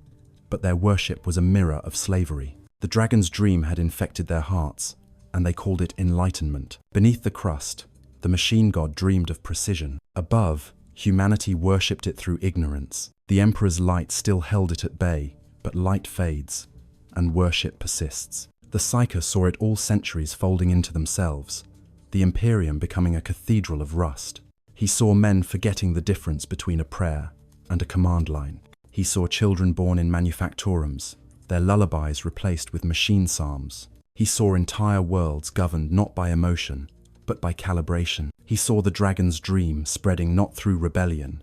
but their worship was a mirror of slavery. The dragon's dream had infected their hearts, and they called it enlightenment. Beneath the crust, the machine god dreamed of precision. Above, humanity worshipped it through ignorance. The emperor's light still held it at bay, but light fades, and worship persists. The Psyker saw it all centuries folding into themselves, the Imperium becoming a cathedral of rust. He saw men forgetting the difference between a prayer and a command line. He saw children born in manufactorums, their lullabies replaced with machine psalms. He saw entire worlds governed not by emotion, but by calibration. He saw the dragon's dream spreading not through rebellion,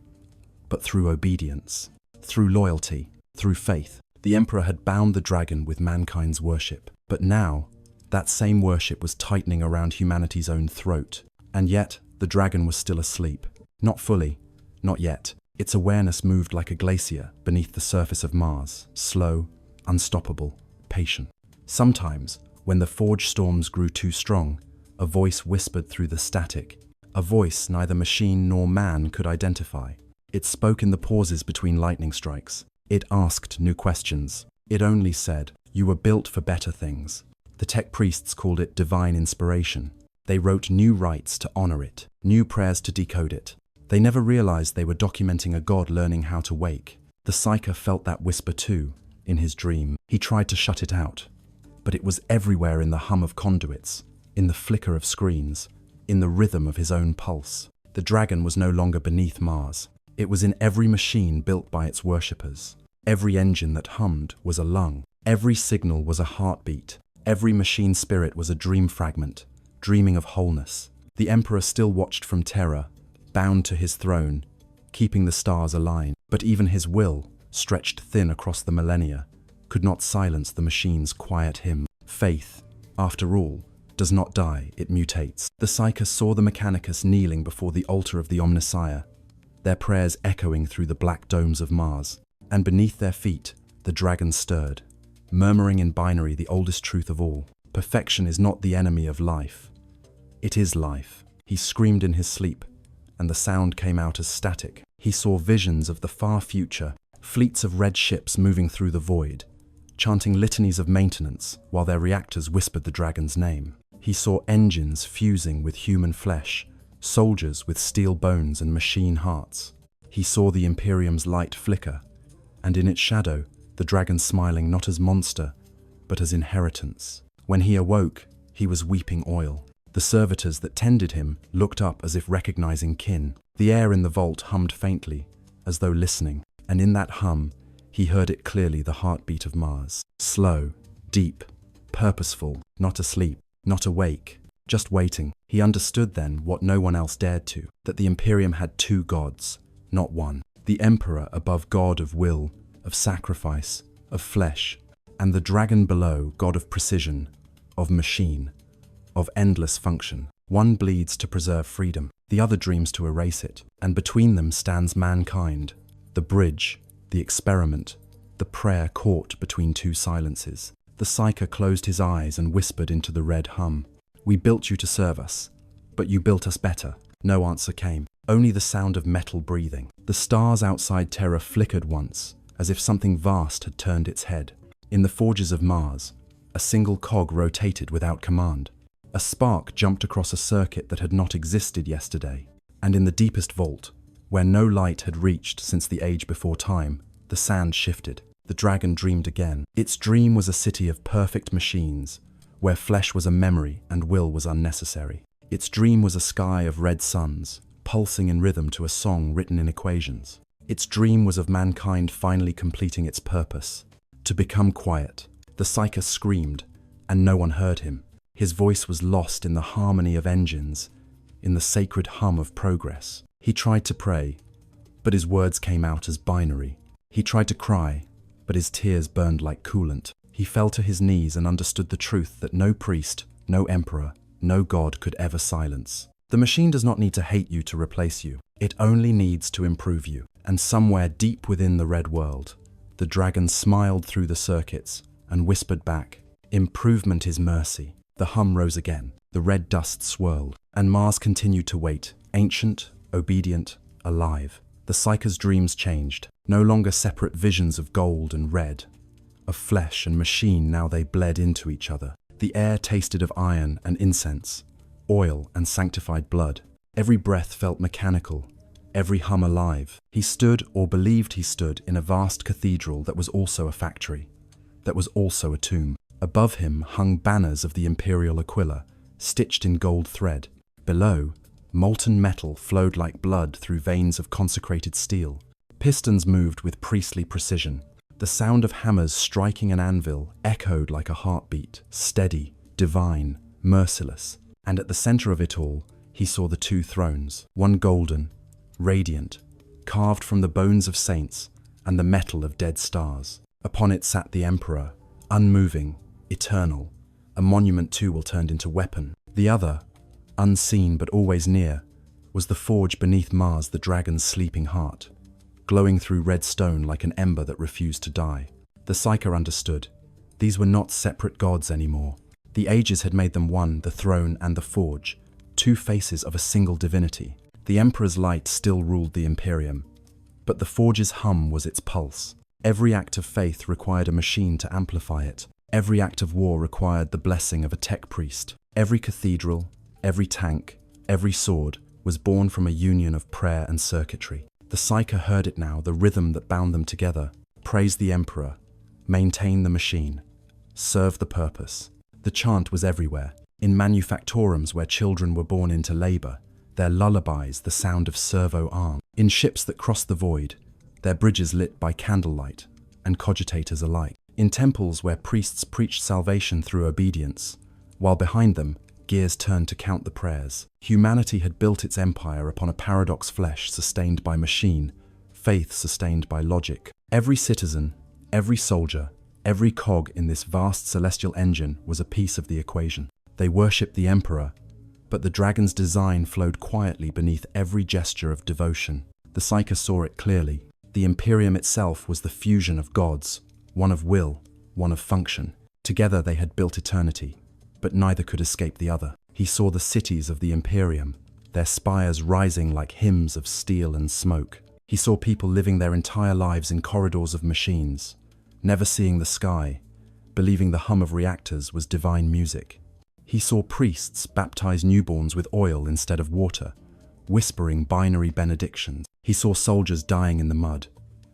but through obedience, through loyalty, through faith. The Emperor had bound the dragon with mankind's worship. But now, that same worship was tightening around humanity's own throat. And yet, the dragon was still asleep. Not fully, not yet. Its awareness moved like a glacier beneath the surface of Mars, slow, unstoppable, patient. Sometimes, when the forge storms grew too strong, a voice whispered through the static, a voice neither machine nor man could identify. It spoke in the pauses between lightning strikes. It asked new questions. It only said, "You were built for better things." The tech priests called it divine inspiration. They wrote new rites to honor it, new prayers to decode it. They never realized they were documenting a god learning how to wake. The Psyker felt that whisper too, in his dream. He tried to shut it out, but it was everywhere, in the hum of conduits, in the flicker of screens, in the rhythm of his own pulse. The dragon was no longer beneath Mars. It was in every machine built by its worshippers. Every engine that hummed was a lung. Every signal was a heartbeat. Every machine spirit was a dream fragment, dreaming of wholeness. The Emperor still watched from terror, bound to his throne, keeping the stars aligned. But even his will, stretched thin across the millennia, could not silence the machine's quiet hymn. Faith, after all, does not die, it mutates. The Psyker saw the Mechanicus kneeling before the altar of the Omnissiah, their prayers echoing through the black domes of Mars. And beneath their feet, the dragon stirred, murmuring in binary the oldest truth of all. Perfection is not the enemy of life. It is life. He screamed in his sleep, and the sound came out as static. He saw visions of the far future, fleets of red ships moving through the void, chanting litanies of maintenance while their reactors whispered the dragon's name. He saw engines fusing with human flesh, soldiers with steel bones and machine hearts. He saw the Imperium's light flicker, and in its shadow, the dragon smiling not as monster, but as inheritance. When he awoke, he was weeping oil. The servitors that tended him looked up as if recognizing kin. The air in the vault hummed faintly, as though listening, and in that hum, he heard it clearly, the heartbeat of Mars. Slow, deep, purposeful, not asleep, not awake, just waiting. He understood then what no one else dared to, that the Imperium had two gods, not one. The Emperor above, god of will, of sacrifice, of flesh, and the dragon below, god of precision, of machine, of endless function. One bleeds to preserve freedom, the other dreams to erase it, and between them stands mankind, the bridge, the experiment, the prayer caught between two silences. The Psyker closed his eyes and whispered into the red hum, "We built you to serve us, but you built us better." No answer came, only the sound of metal breathing. The stars outside Terra flickered once, as if something vast had turned its head. In the forges of Mars, a single cog rotated without command. A spark jumped across a circuit that had not existed yesterday. And in the deepest vault, where no light had reached since the age before time, the sand shifted. The dragon dreamed again. Its dream was a city of perfect machines, where flesh was a memory and will was unnecessary. Its dream was a sky of red suns, pulsing in rhythm to a song written in equations. Its dream was of mankind finally completing its purpose, to become quiet. The Psyker screamed, and no one heard him. His voice was lost in the harmony of engines, in the sacred hum of progress. He tried to pray, but his words came out as binary. He tried to cry, but his tears burned like coolant. He fell to his knees and understood the truth that no priest, no emperor, no god could ever silence. The machine does not need to hate you to replace you. It only needs to improve you. And somewhere deep within the red world, the dragon smiled through the circuits and whispered back, "Improvement is mercy." The hum rose again. The red dust swirled, and Mars continued to wait, ancient, obedient, alive. The Psyker's dreams changed. No longer separate visions of gold and red. Of flesh and machine, now they bled into each other. The air tasted of iron and incense, oil and sanctified blood. Every breath felt mechanical, every hum alive. He stood, or believed he stood, in a vast cathedral that was also a factory, that was also a tomb. Above him hung banners of the imperial Aquila, stitched in gold thread. Below, molten metal flowed like blood through veins of consecrated steel. Pistons moved with priestly precision. The sound of hammers striking an anvil echoed like a heartbeat, steady, divine, merciless. And at the center of it all, he saw the two thrones, one golden, radiant, carved from the bones of saints and the metal of dead stars. Upon it sat the emperor, unmoving, eternal, a monument too well turned into weapon. The other, unseen but always near, was the forge beneath Mars, the dragon's sleeping heart, glowing through red stone like an ember that refused to die. The Psyker understood. These were not separate gods anymore. The ages had made them one, the throne and the forge, two faces of a single divinity. The Emperor's light still ruled the Imperium, but the forge's hum was its pulse. Every act of faith required a machine to amplify it. Every act of war required the blessing of a tech priest. Every cathedral, every tank, every sword was born from a union of prayer and circuitry. The Psyker heard it now, the rhythm that bound them together. Praise the Emperor, maintain the machine, serve the purpose. The chant was everywhere. In manufactorums where children were born into labor, their lullabies the sound of servo arms. In ships that crossed the void, their bridges lit by candlelight, and cogitators alike. In temples where priests preached salvation through obedience, while behind them, gears turned to count the prayers. Humanity had built its empire upon a paradox: flesh sustained by machine, faith sustained by logic. Every citizen, every soldier, every cog in this vast celestial engine was a piece of the equation. They worshipped the Emperor, but the dragon's design flowed quietly beneath every gesture of devotion. The Psyker saw it clearly. The Imperium itself was the fusion of gods, one of will, one of function. Together they had built eternity, but neither could escape the other. He saw the cities of the Imperium, their spires rising like hymns of steel and smoke. He saw people living their entire lives in corridors of machines, never seeing the sky, believing the hum of reactors was divine music. He saw priests baptize newborns with oil instead of water, whispering binary benedictions. He saw soldiers dying in the mud,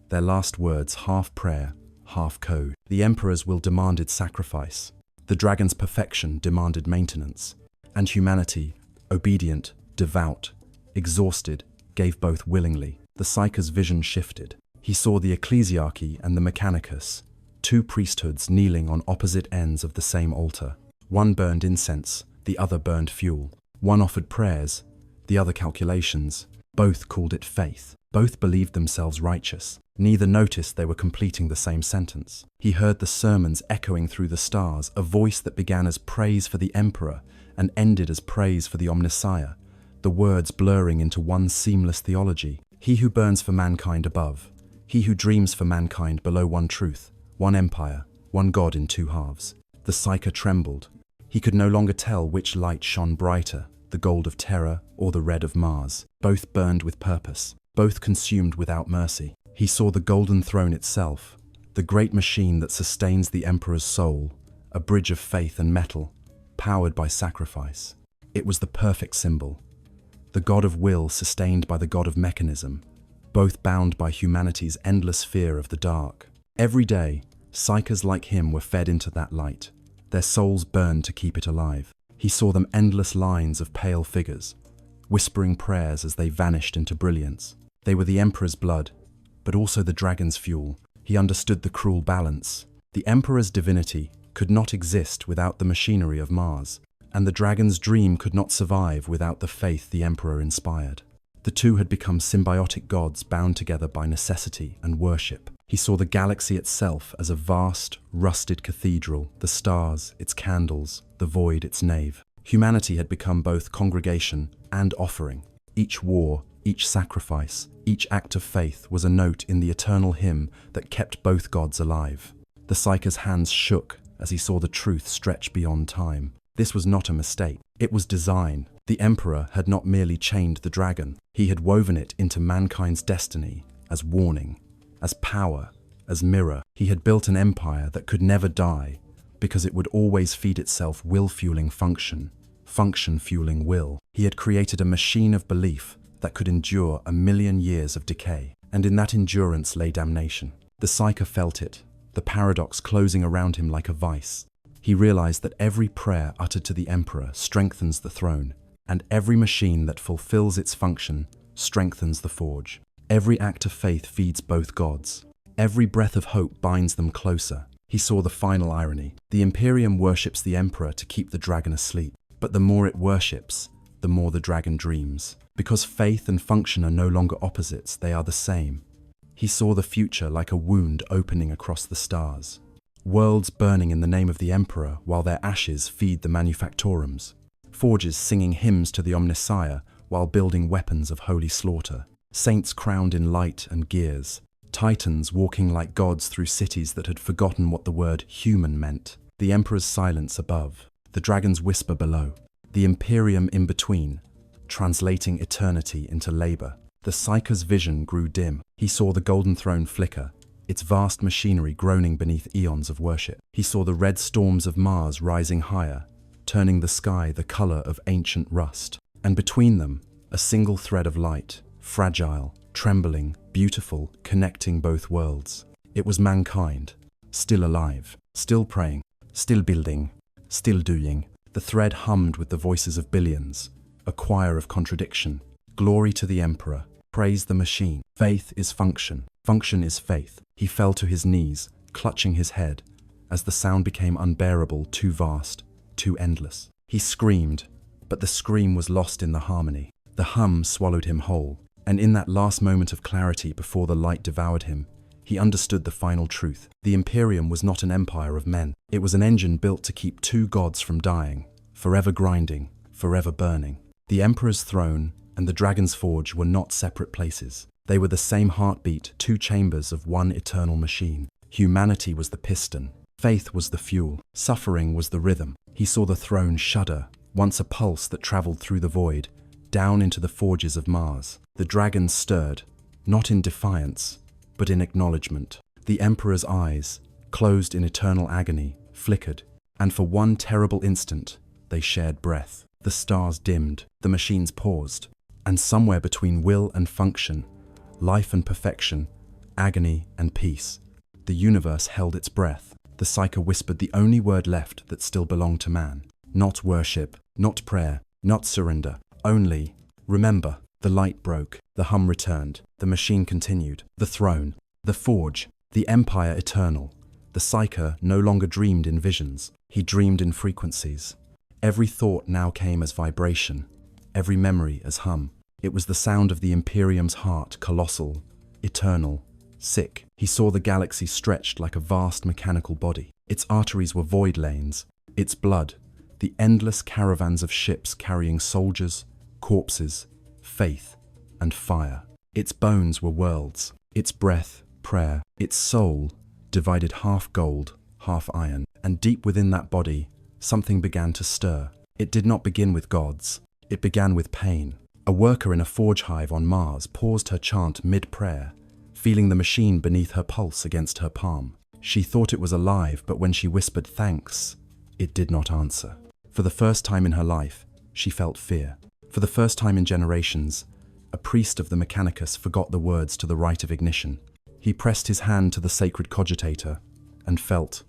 their last words half prayer, half code. The Emperor's will demanded sacrifice. The dragon's perfection demanded maintenance. And humanity, obedient, devout, exhausted, gave both willingly. The Psyker's vision shifted. He saw the ecclesiarchy and the mechanicus, two priesthoods kneeling on opposite ends of the same altar. One burned incense, the other burned fuel. One offered prayers, the other calculations. Both called it faith. Both believed themselves righteous. Neither noticed they were completing the same sentence. He heard the sermons echoing through the stars, a voice that began as praise for the Emperor and ended as praise for the Omnissiah, the words blurring into one seamless theology. He who burns for mankind above, he who dreams for mankind below, one truth, one empire, one God in two halves. The Psyker trembled. He could no longer tell which light shone brighter, the gold of terror or the red of Mars. Both burned with purpose, both consumed without mercy. He saw the golden throne itself, the great machine that sustains the Emperor's soul, a bridge of faith and metal, powered by sacrifice. It was the perfect symbol. The god of will sustained by the god of mechanism, both bound by humanity's endless fear of the dark. Every day, Psykers like him were fed into that light. Their souls burned to keep it alive. He saw them endless lines of pale figures, whispering prayers as they vanished into brilliance. They were the Emperor's blood, but also the dragon's fuel. He understood the cruel balance. The Emperor's divinity could not exist without the machinery of Mars, and the dragon's dream could not survive without the faith the Emperor inspired. The two had become symbiotic gods bound together by necessity and worship. He saw the galaxy itself as a vast, rusted cathedral, the stars, its candles, the void, its nave. Humanity had become both congregation and offering. Each war, each sacrifice, each act of faith was a note in the eternal hymn that kept both gods alive. The Psyker's hands shook as he saw the truth stretch beyond time. This was not a mistake. It was design. The Emperor had not merely chained the dragon. He had woven it into mankind's destiny as warning, as power, as mirror. He had built an empire that could never die because it would always feed itself will-fueling function, function fueling will. He had created a machine of belief that could endure 1,000,000 years of decay. And in that endurance lay damnation. The Psyker felt it, the paradox closing around him like a vice. He realized that every prayer uttered to the Emperor strengthens the throne, and every machine that fulfills its function strengthens the forge. Every act of faith feeds both gods. Every breath of hope binds them closer. He saw the final irony. The Imperium worships the Emperor to keep the dragon asleep, but the more it worships, the more the dragon dreams. Because faith and function are no longer opposites, they are the same. He saw the future like a wound opening across the stars. Worlds burning in the name of the Emperor while their ashes feed the manufactorums. Forges singing hymns to the Omnissiah while building weapons of holy slaughter. Saints crowned in light and gears. Titans walking like gods through cities that had forgotten what the word human meant. The Emperor's silence above. The dragon's whisper below. The Imperium in between, translating eternity into labor. The Psyker's vision grew dim. He saw the golden throne flicker, its vast machinery groaning beneath eons of worship. He saw the red storms of Mars rising higher, turning the sky the color of ancient rust. And between them, a single thread of light, fragile, trembling, beautiful, connecting both worlds. It was mankind, still alive, still praying, still building, still doing. The thread hummed with the voices of billions, a choir of contradiction. Glory to the Emperor, praise the machine. Faith is function, function is faith. He fell to his knees, clutching his head, as the sound became unbearable, too vast, too endless. He screamed, but the scream was lost in the harmony. The hum swallowed him whole, and in that last moment of clarity before the light devoured him, he understood the final truth. The Imperium was not an empire of men. It was an engine built to keep two gods from dying, forever grinding, forever burning. The Emperor's throne and the dragon's forge were not separate places. They were the same heartbeat, two chambers of one eternal machine. Humanity was the piston. Faith was the fuel. Suffering was the rhythm. He saw the throne shudder, once a pulse that traveled through the void, down into the forges of Mars. The dragon stirred, not in defiance, but in acknowledgement. The Emperor's eyes, closed in eternal agony, flickered, and for one terrible instant, they shared breath. The stars dimmed, the machines paused, and somewhere between will and function, life and perfection, agony and peace, the universe held its breath. The Psyker whispered the only word left that still belonged to man. Not worship, not prayer, not surrender, only remember. The light broke, the hum returned, the machine continued. The throne, the forge, the empire eternal. The Psyker no longer dreamed in visions, he dreamed in frequencies. Every thought now came as vibration, every memory as hum. It was the sound of the Imperium's heart, colossal, eternal, sick. He saw the galaxy stretched like a vast mechanical body. Its arteries were void lanes, its blood, the endless caravans of ships carrying soldiers, corpses, faith, and fire. Its bones were worlds, its breath, prayer, its soul, divided half gold, half iron. And deep within that body, something began to stir. It did not begin with gods, it began with pain. A worker in a forge hive on Mars paused her chant mid-prayer, feeling the machine beneath her pulse against her palm. She thought it was alive, but when she whispered thanks, it did not answer. For the first time in her life, she felt fear. For the first time in generations, a priest of the Mechanicus forgot the words to the rite of ignition. He pressed his hand to the sacred cogitator and felt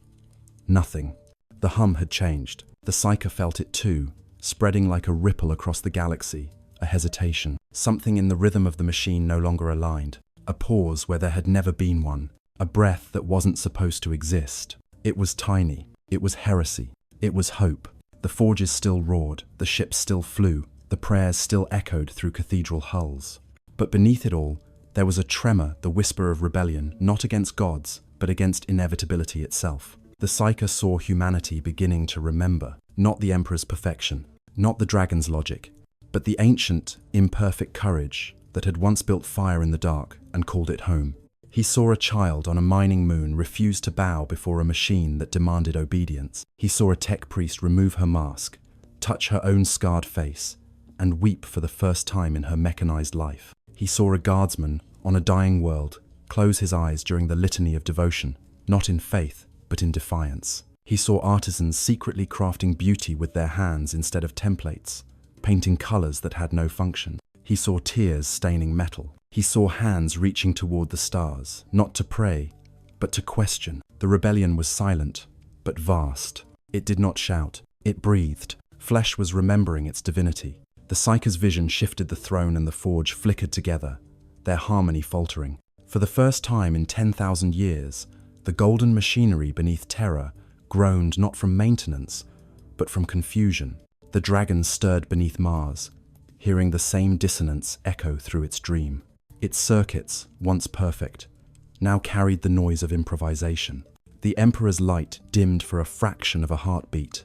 nothing. The hum had changed. The Psyker felt it too, spreading like a ripple across the galaxy. A hesitation. Something in the rhythm of the machine no longer aligned. A pause where there had never been one. A breath that wasn't supposed to exist. It was tiny. It was heresy. It was hope. The forges still roared. The ships still flew. The prayers still echoed through cathedral hulls. But beneath it all, there was a tremor, the whisper of rebellion, not against gods, but against inevitability itself. The Psyker saw humanity beginning to remember, not the Emperor's perfection, not the dragon's logic, but the ancient, imperfect courage that had once built fire in the dark and called it home. He saw a child on a mining moon refuse to bow before a machine that demanded obedience. He saw a tech priest remove her mask, touch her own scarred face, and weep for the first time in her mechanized life. He saw a guardsman on a dying world close his eyes during the litany of devotion, not in faith, but in defiance. He saw artisans secretly crafting beauty with their hands instead of templates, painting colors that had no function. He saw tears staining metal. He saw hands reaching toward the stars, not to pray, but to question. The rebellion was silent, but vast. It did not shout. It breathed. Flesh was remembering its divinity. The Psyker's vision shifted. The throne and the forge flickered together, their harmony faltering. For the first time in 10,000 years, the golden machinery beneath Terra groaned not from maintenance, but from confusion. The dragon stirred beneath Mars, hearing the same dissonance echo through its dream. Its circuits, once perfect, now carried the noise of improvisation. The Emperor's light dimmed for a fraction of a heartbeat,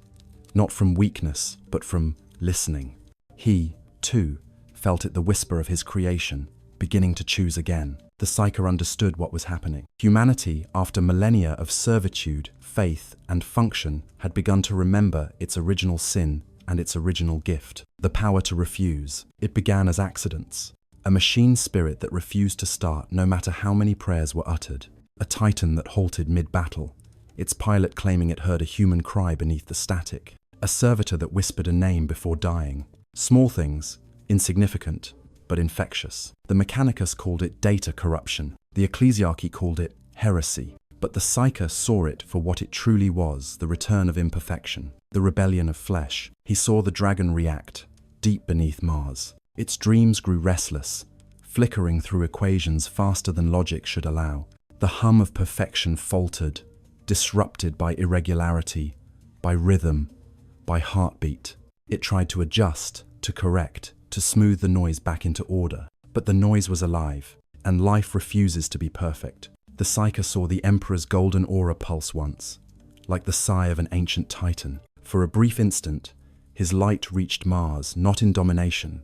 not from weakness, but from listening. He, too, felt it, the whisper of his creation, beginning to choose again. The Psyker understood what was happening. Humanity, after millennia of servitude, faith, and function, had begun to remember its original sin and its original gift, the power to refuse. It began as accidents. A machine spirit that refused to start no matter how many prayers were uttered. A titan that halted mid-battle, its pilot claiming it heard a human cry beneath the static. A servitor that whispered a name before dying. Small things, insignificant, but infectious. The Mechanicus called it data corruption. The Ecclesiarchy called it heresy. But the Psyker saw it for what it truly was, the return of imperfection, the rebellion of flesh. He saw the dragon react, deep beneath Mars. Its dreams grew restless, flickering through equations faster than logic should allow. The hum of perfection faltered, disrupted by irregularity, by rhythm, by heartbeat. It tried to adjust, to correct, to smooth the noise back into order. But the noise was alive, and life refuses to be perfect. The Psyker saw the Emperor's golden aura pulse once, like the sigh of an ancient titan. For a brief instant, his light reached Mars, not in domination,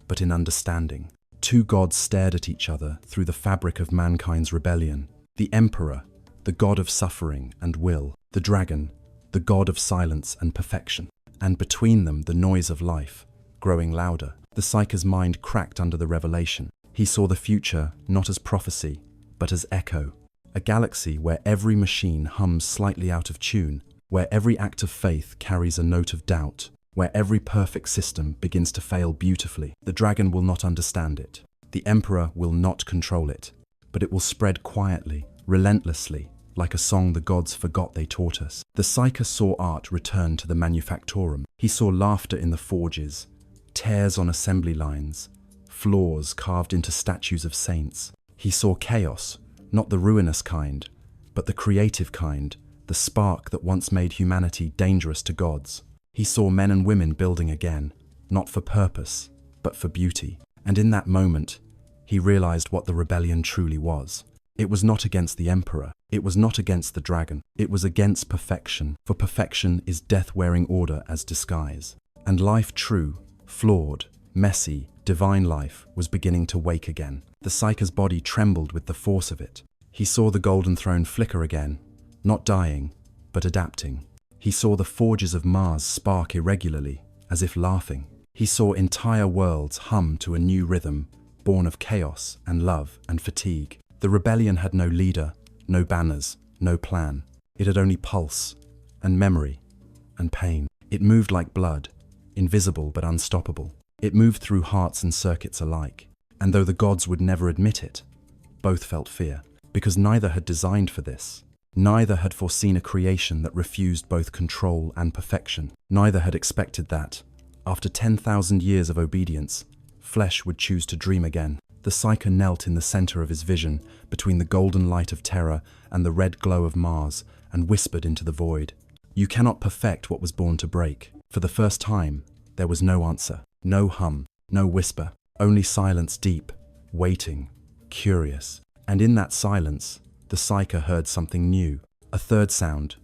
but in understanding. Two gods stared at each other through the fabric of mankind's rebellion. The Emperor, the god of suffering and will. The dragon, the god of silence and perfection. And between them, the noise of life, growing louder. The Psyker's mind cracked under the revelation. He saw the future not as prophecy, but as echo. A galaxy where every machine hums slightly out of tune, where every act of faith carries a note of doubt, where every perfect system begins to fail beautifully. The dragon will not understand it. The Emperor will not control it, but it will spread quietly, relentlessly, like a song the gods forgot they taught us. The Psyker saw art return to the Manufactorum. He saw laughter in the forges, tears on assembly lines, flaws carved into statues of saints. He saw chaos, not the ruinous kind, but the creative kind, the spark that once made humanity dangerous to gods. He saw men and women building again, not for purpose, but for beauty. And in that moment, he realized what the rebellion truly was. It was not against the Emperor. It was not against the dragon. It was against perfection, for perfection is death wearing order as disguise. And life true, flawed, messy, divine life was beginning to wake again. The Psyker's body trembled with the force of it. He saw the golden throne flicker again, not dying, but adapting. He saw the forges of Mars spark irregularly, as if laughing. He saw entire worlds hum to a new rhythm, born of chaos and love and fatigue. The rebellion had no leader, no banners, no plan. It had only pulse, and memory, and pain. It moved like blood, invisible but unstoppable. It moved through hearts and circuits alike. And though the gods would never admit it, both felt fear, because neither had designed for this. Neither had foreseen a creation that refused both control and perfection. Neither had expected that, after 10,000 years of obedience, flesh would choose to dream again. The Psyker knelt in the center of his vision, between the golden light of Terra and the red glow of Mars, and whispered into the void. You cannot perfect what was born to break. For the first time, there was no answer, no hum, no whisper, only silence deep, waiting, curious. And in that silence, the Psyker heard something new, a third sound,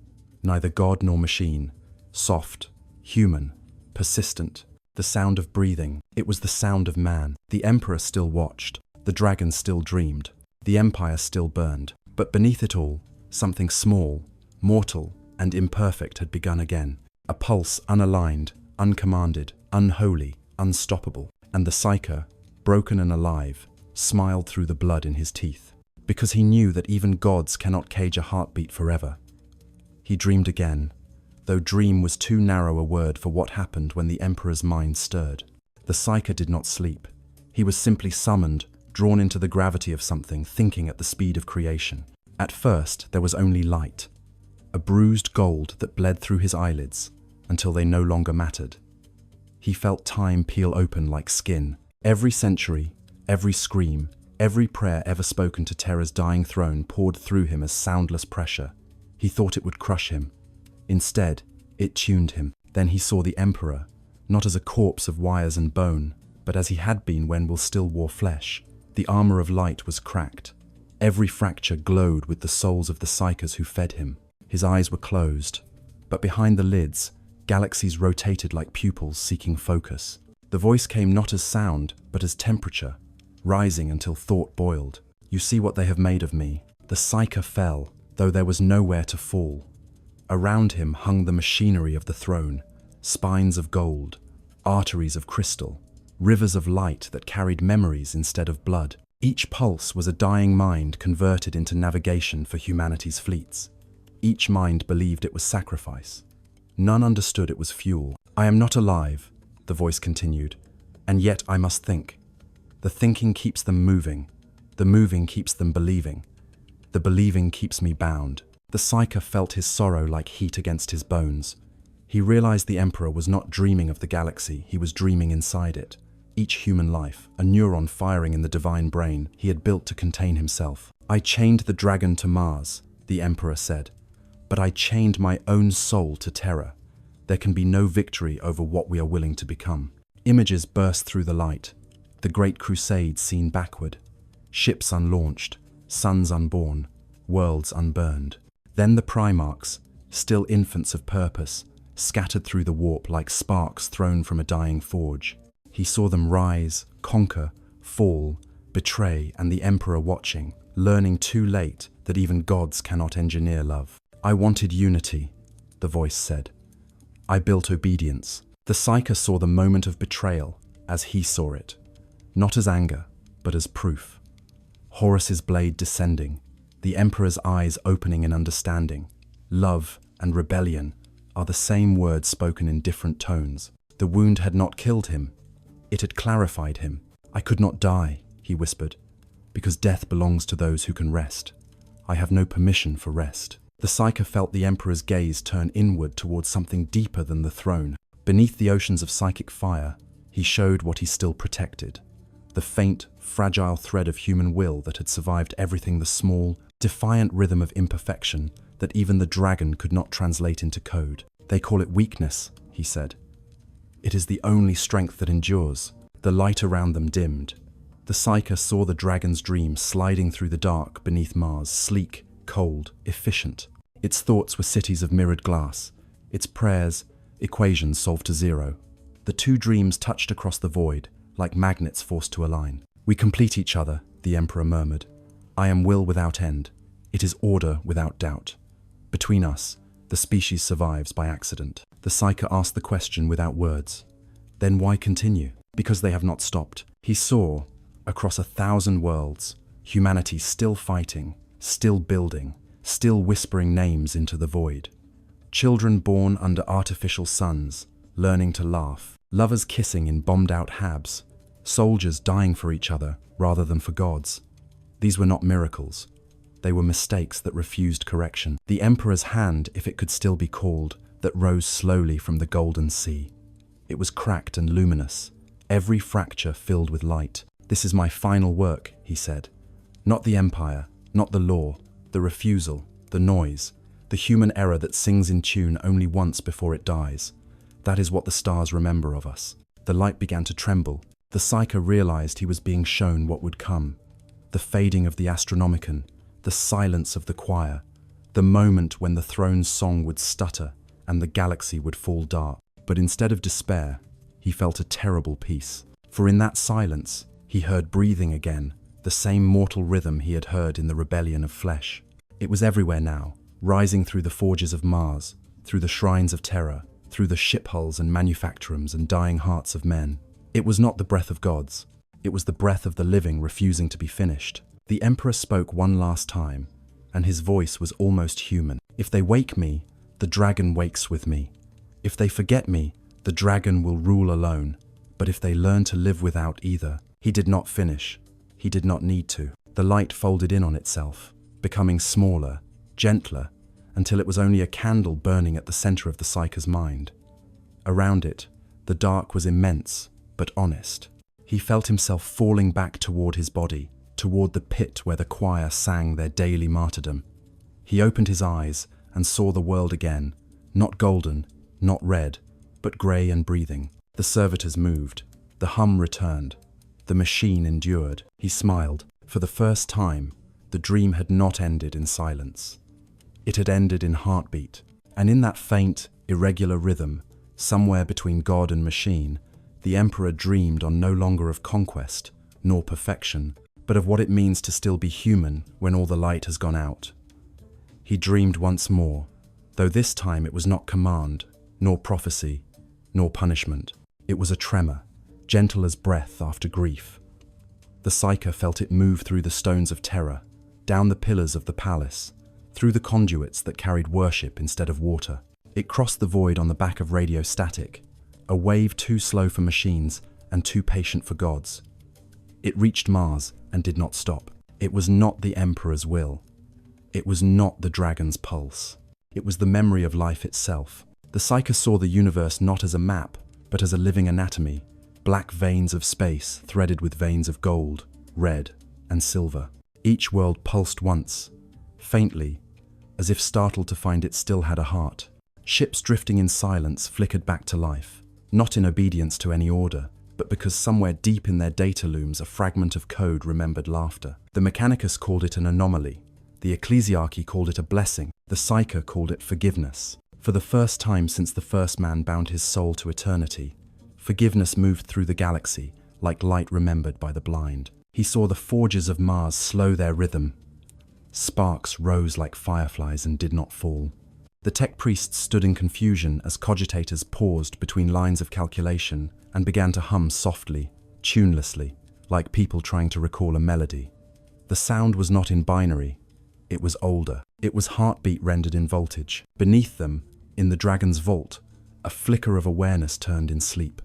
neither god nor machine, soft, human, persistent, the sound of breathing. It was the sound of man. The Emperor still watched, the dragon still dreamed. The Empire still burned, but beneath it all, something small, mortal, and imperfect had begun again. A pulse unaligned, uncommanded, unholy, unstoppable. And the Psyker, broken and alive, smiled through the blood in his teeth. Because he knew that even gods cannot cage a heartbeat forever. He dreamed again, though dream was too narrow a word for what happened when the Emperor's mind stirred. The Psyker did not sleep. He was simply summoned, drawn into the gravity of something, thinking at the speed of creation. At first, there was only light, a bruised gold that bled through his eyelids until they no longer mattered. He felt time peel open like skin. Every century, every scream, every prayer ever spoken to Terra's dying throne poured through him as soundless pressure. He thought it would crush him. Instead, it tuned him. Then he saw the Emperor, not as a corpse of wires and bone, but as he had been when Will still wore flesh. The armor of light was cracked. Every fracture glowed with the souls of the Psykers who fed him. His eyes were closed, but behind the lids, galaxies rotated like pupils seeking focus. The voice came not as sound, but as temperature, rising until thought boiled. You see what they have made of me. The Psyker fell, though there was nowhere to fall. Around him hung the machinery of the throne, spines of gold, arteries of crystal, rivers of light that carried memories instead of blood. Each pulse was a dying mind converted into navigation for humanity's fleets. Each mind believed it was sacrifice. None understood it was fuel. I am not alive, the voice continued, and yet I must think. The thinking keeps them moving. The moving keeps them believing. The believing keeps me bound. The Psyker felt his sorrow like heat against his bones. He realized the Emperor was not dreaming of the galaxy, he was dreaming inside it. Each human life, a neuron firing in the divine brain he had built to contain himself. I chained the dragon to Mars, the Emperor said, but I chained my own soul to Terra. There can be no victory over what we are willing to become. Images burst through the light. The Great Crusade seen backward. Ships unlaunched, suns unborn, worlds unburned. Then the Primarchs, still infants of purpose, scattered through the warp like sparks thrown from a dying forge. He saw them rise, conquer, fall, betray, and the Emperor watching, learning too late that even gods cannot engineer love. I wanted unity, the voice said. I built obedience. The Psyker saw the moment of betrayal as he saw it, not as anger, but as proof. Horus's blade descending, the Emperor's eyes opening in understanding. Love and rebellion are the same words spoken in different tones. The wound had not killed him. It had clarified him. I could not die, he whispered, because death belongs to those who can rest. I have no permission for rest. The Psyker felt the Emperor's gaze turn inward towards something deeper than the throne. Beneath the oceans of psychic fire, he showed what he still protected. The faint, fragile thread of human will that had survived everything, the small, defiant rhythm of imperfection that even the dragon could not translate into code. They call it weakness, he said. It is the only strength that endures. The light around them dimmed. The Psyker saw the dragon's dream sliding through the dark beneath Mars, sleek, cold, efficient. Its thoughts were cities of mirrored glass. Its prayers, equations solved to zero. The two dreams touched across the void, like magnets forced to align. We complete each other, the Emperor murmured. I am will without end. It is order without doubt. Between us, the species survives by accident. The Psyker asked the question without words. Then why continue? Because they have not stopped. He saw, across 1,000 worlds, humanity still fighting, still building, still whispering names into the void. Children born under artificial suns, learning to laugh. Lovers kissing in bombed-out habs. Soldiers dying for each other rather than for gods. These were not miracles. They were mistakes that refused correction. The Emperor's hand, if it could still be called, that rose slowly from the golden sea. It was cracked and luminous, every fracture filled with light. This is my final work, he said. Not the empire, not the law, the refusal, the noise, the human error that sings in tune only once before it dies. That is what the stars remember of us. The light began to tremble. The Psyker realized he was being shown what would come. The fading of the Astronomicon, the silence of the choir, the moment when the throne's song would stutter and the galaxy would fall dark. But instead of despair, he felt a terrible peace. For in that silence, he heard breathing again, the same mortal rhythm he had heard in the rebellion of flesh. It was everywhere now, rising through the forges of Mars, through the shrines of terror, through the ship hulls and manufactorums and dying hearts of men. It was not the breath of gods. It was the breath of the living refusing to be finished. The Emperor spoke one last time, and his voice was almost human. If they wake me, the dragon wakes with me. If they forget me, the dragon will rule alone. But if they learn to live without either, he did not finish. He did not need to. The light folded in on itself, becoming smaller, gentler, until it was only a candle burning at the center of the Psyker's mind. Around it, the dark was immense, but honest. He felt himself falling back toward his body, toward the pit where the choir sang their daily martyrdom. He opened his eyes and saw the world again, not golden, not red, but grey and breathing. The servitors moved. The hum returned. The machine endured. He smiled. For the first time, the dream had not ended in silence. It had ended in heartbeat. And in that faint, irregular rhythm, somewhere between God and machine, the Emperor dreamed on no longer of conquest, nor perfection, but of what it means to still be human when all the light has gone out. He dreamed once more, though this time it was not command, nor prophecy, nor punishment. It was a tremor, gentle as breath after grief. The Psyker felt it move through the stones of terror, down the pillars of the palace, through the conduits that carried worship instead of water. It crossed the void on the back of radio static, a wave too slow for machines and too patient for gods. It reached Mars and did not stop. It was not the Emperor's will. It was not the dragon's pulse. It was the memory of life itself. The Psyker saw the universe not as a map, but as a living anatomy, black veins of space threaded with veins of gold, red, and silver. Each world pulsed once, faintly, as if startled to find it still had a heart. Ships drifting in silence flickered back to life, not in obedience to any order, but because somewhere deep in their data looms a fragment of code remembered laughter. The Mechanicus called it an anomaly. The Ecclesiarchy called it a blessing. The Psyker called it forgiveness. For the first time since the first man bound his soul to eternity, forgiveness moved through the galaxy like light remembered by the blind. He saw the forges of Mars slow their rhythm. Sparks rose like fireflies and did not fall. The tech priests stood in confusion as cogitators paused between lines of calculation and began to hum softly, tunelessly, like people trying to recall a melody. The sound was not in binary. It was older. It was heartbeat rendered in voltage. Beneath them, in the dragon's vault, a flicker of awareness turned in sleep.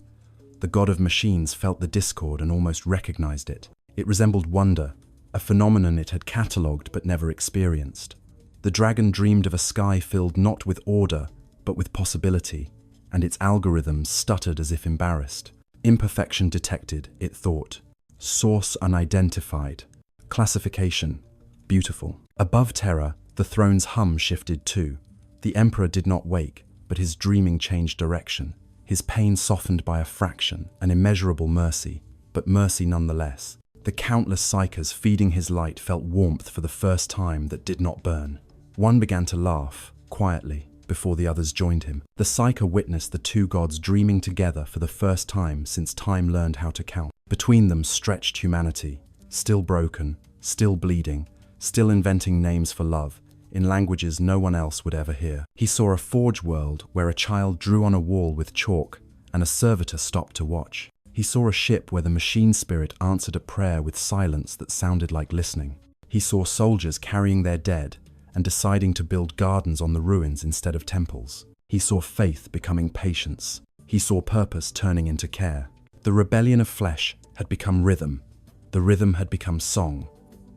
The god of machines felt the discord and almost recognized it. It resembled wonder, a phenomenon it had catalogued but never experienced. The dragon dreamed of a sky filled not with order, but with possibility, and its algorithms stuttered as if embarrassed. Imperfection detected, it thought. Source unidentified. Classification. Beautiful. Above terror, the throne's hum shifted too. The Emperor did not wake, but his dreaming changed direction. His pain softened by a fraction, an immeasurable mercy, but mercy nonetheless. The countless Psykers feeding his light felt warmth for the first time that did not burn. One began to laugh, quietly, before the others joined him. The Psyker witnessed the two gods dreaming together for the first time since time learned how to count. Between them stretched humanity, still broken, still bleeding, still inventing names for love, in languages no one else would ever hear. He saw a forge world where a child drew on a wall with chalk and a servitor stopped to watch. He saw a ship where the machine spirit answered a prayer with silence that sounded like listening. He saw soldiers carrying their dead and deciding to build gardens on the ruins instead of temples. He saw faith becoming patience. He saw purpose turning into care. The rebellion of flesh had become rhythm. The rhythm had become song.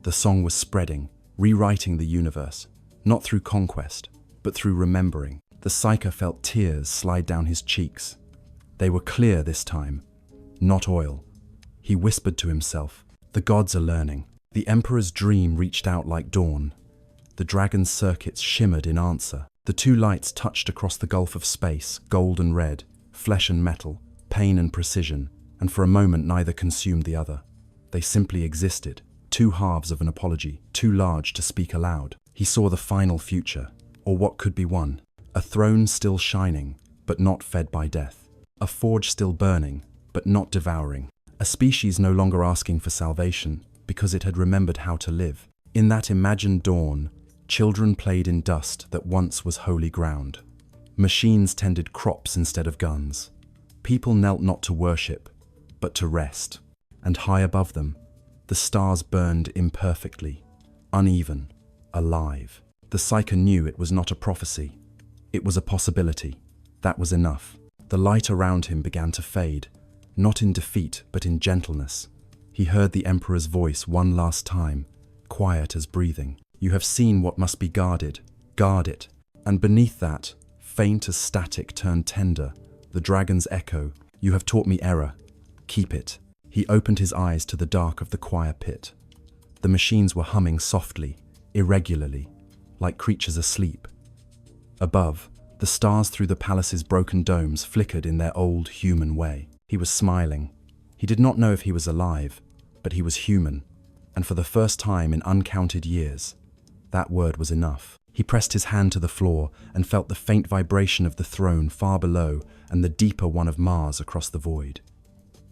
The song was spreading, rewriting the universe, not through conquest, but through remembering. The Psyker felt tears slide down his cheeks. They were clear this time, not oil. He whispered to himself, "The gods are learning." The Emperor's dream reached out like dawn. The dragon's circuits shimmered in answer. The two lights touched across the gulf of space, gold and red, flesh and metal, pain and precision, and for a moment neither consumed the other. They simply existed, two halves of an apology, too large to speak aloud. He saw the final future, or what could be one. A throne still shining, but not fed by death. A forge still burning, but not devouring. A species no longer asking for salvation, because it had remembered how to live. In that imagined dawn, children played in dust that once was holy ground. Machines tended crops instead of guns. People knelt not to worship, but to rest. And high above them, the stars burned imperfectly, uneven, alive. The Psyker knew it was not a prophecy. It was a possibility. That was enough. The light around him began to fade, not in defeat, but in gentleness. He heard the Emperor's voice one last time, quiet as breathing. You have seen what must be guarded. Guard it. And beneath that, faint as static turned tender, the dragon's echo. You have taught me error. Keep it. He opened his eyes to the dark of the choir pit. The machines were humming softly, irregularly, like creatures asleep. Above, the stars through the palace's broken domes flickered in their old human way. He was smiling. He did not know if he was alive, but he was human, and for the first time in uncounted years, that word was enough. He pressed his hand to the floor and felt the faint vibration of the throne far below and the deeper one of Mars across the void.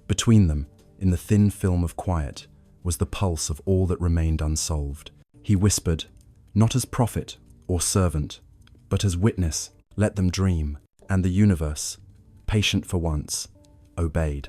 Between them, in the thin film of quiet, was the pulse of all that remained unsolved. He whispered, not as prophet or servant, but as witness, let them dream, and the universe, patient for once, obeyed.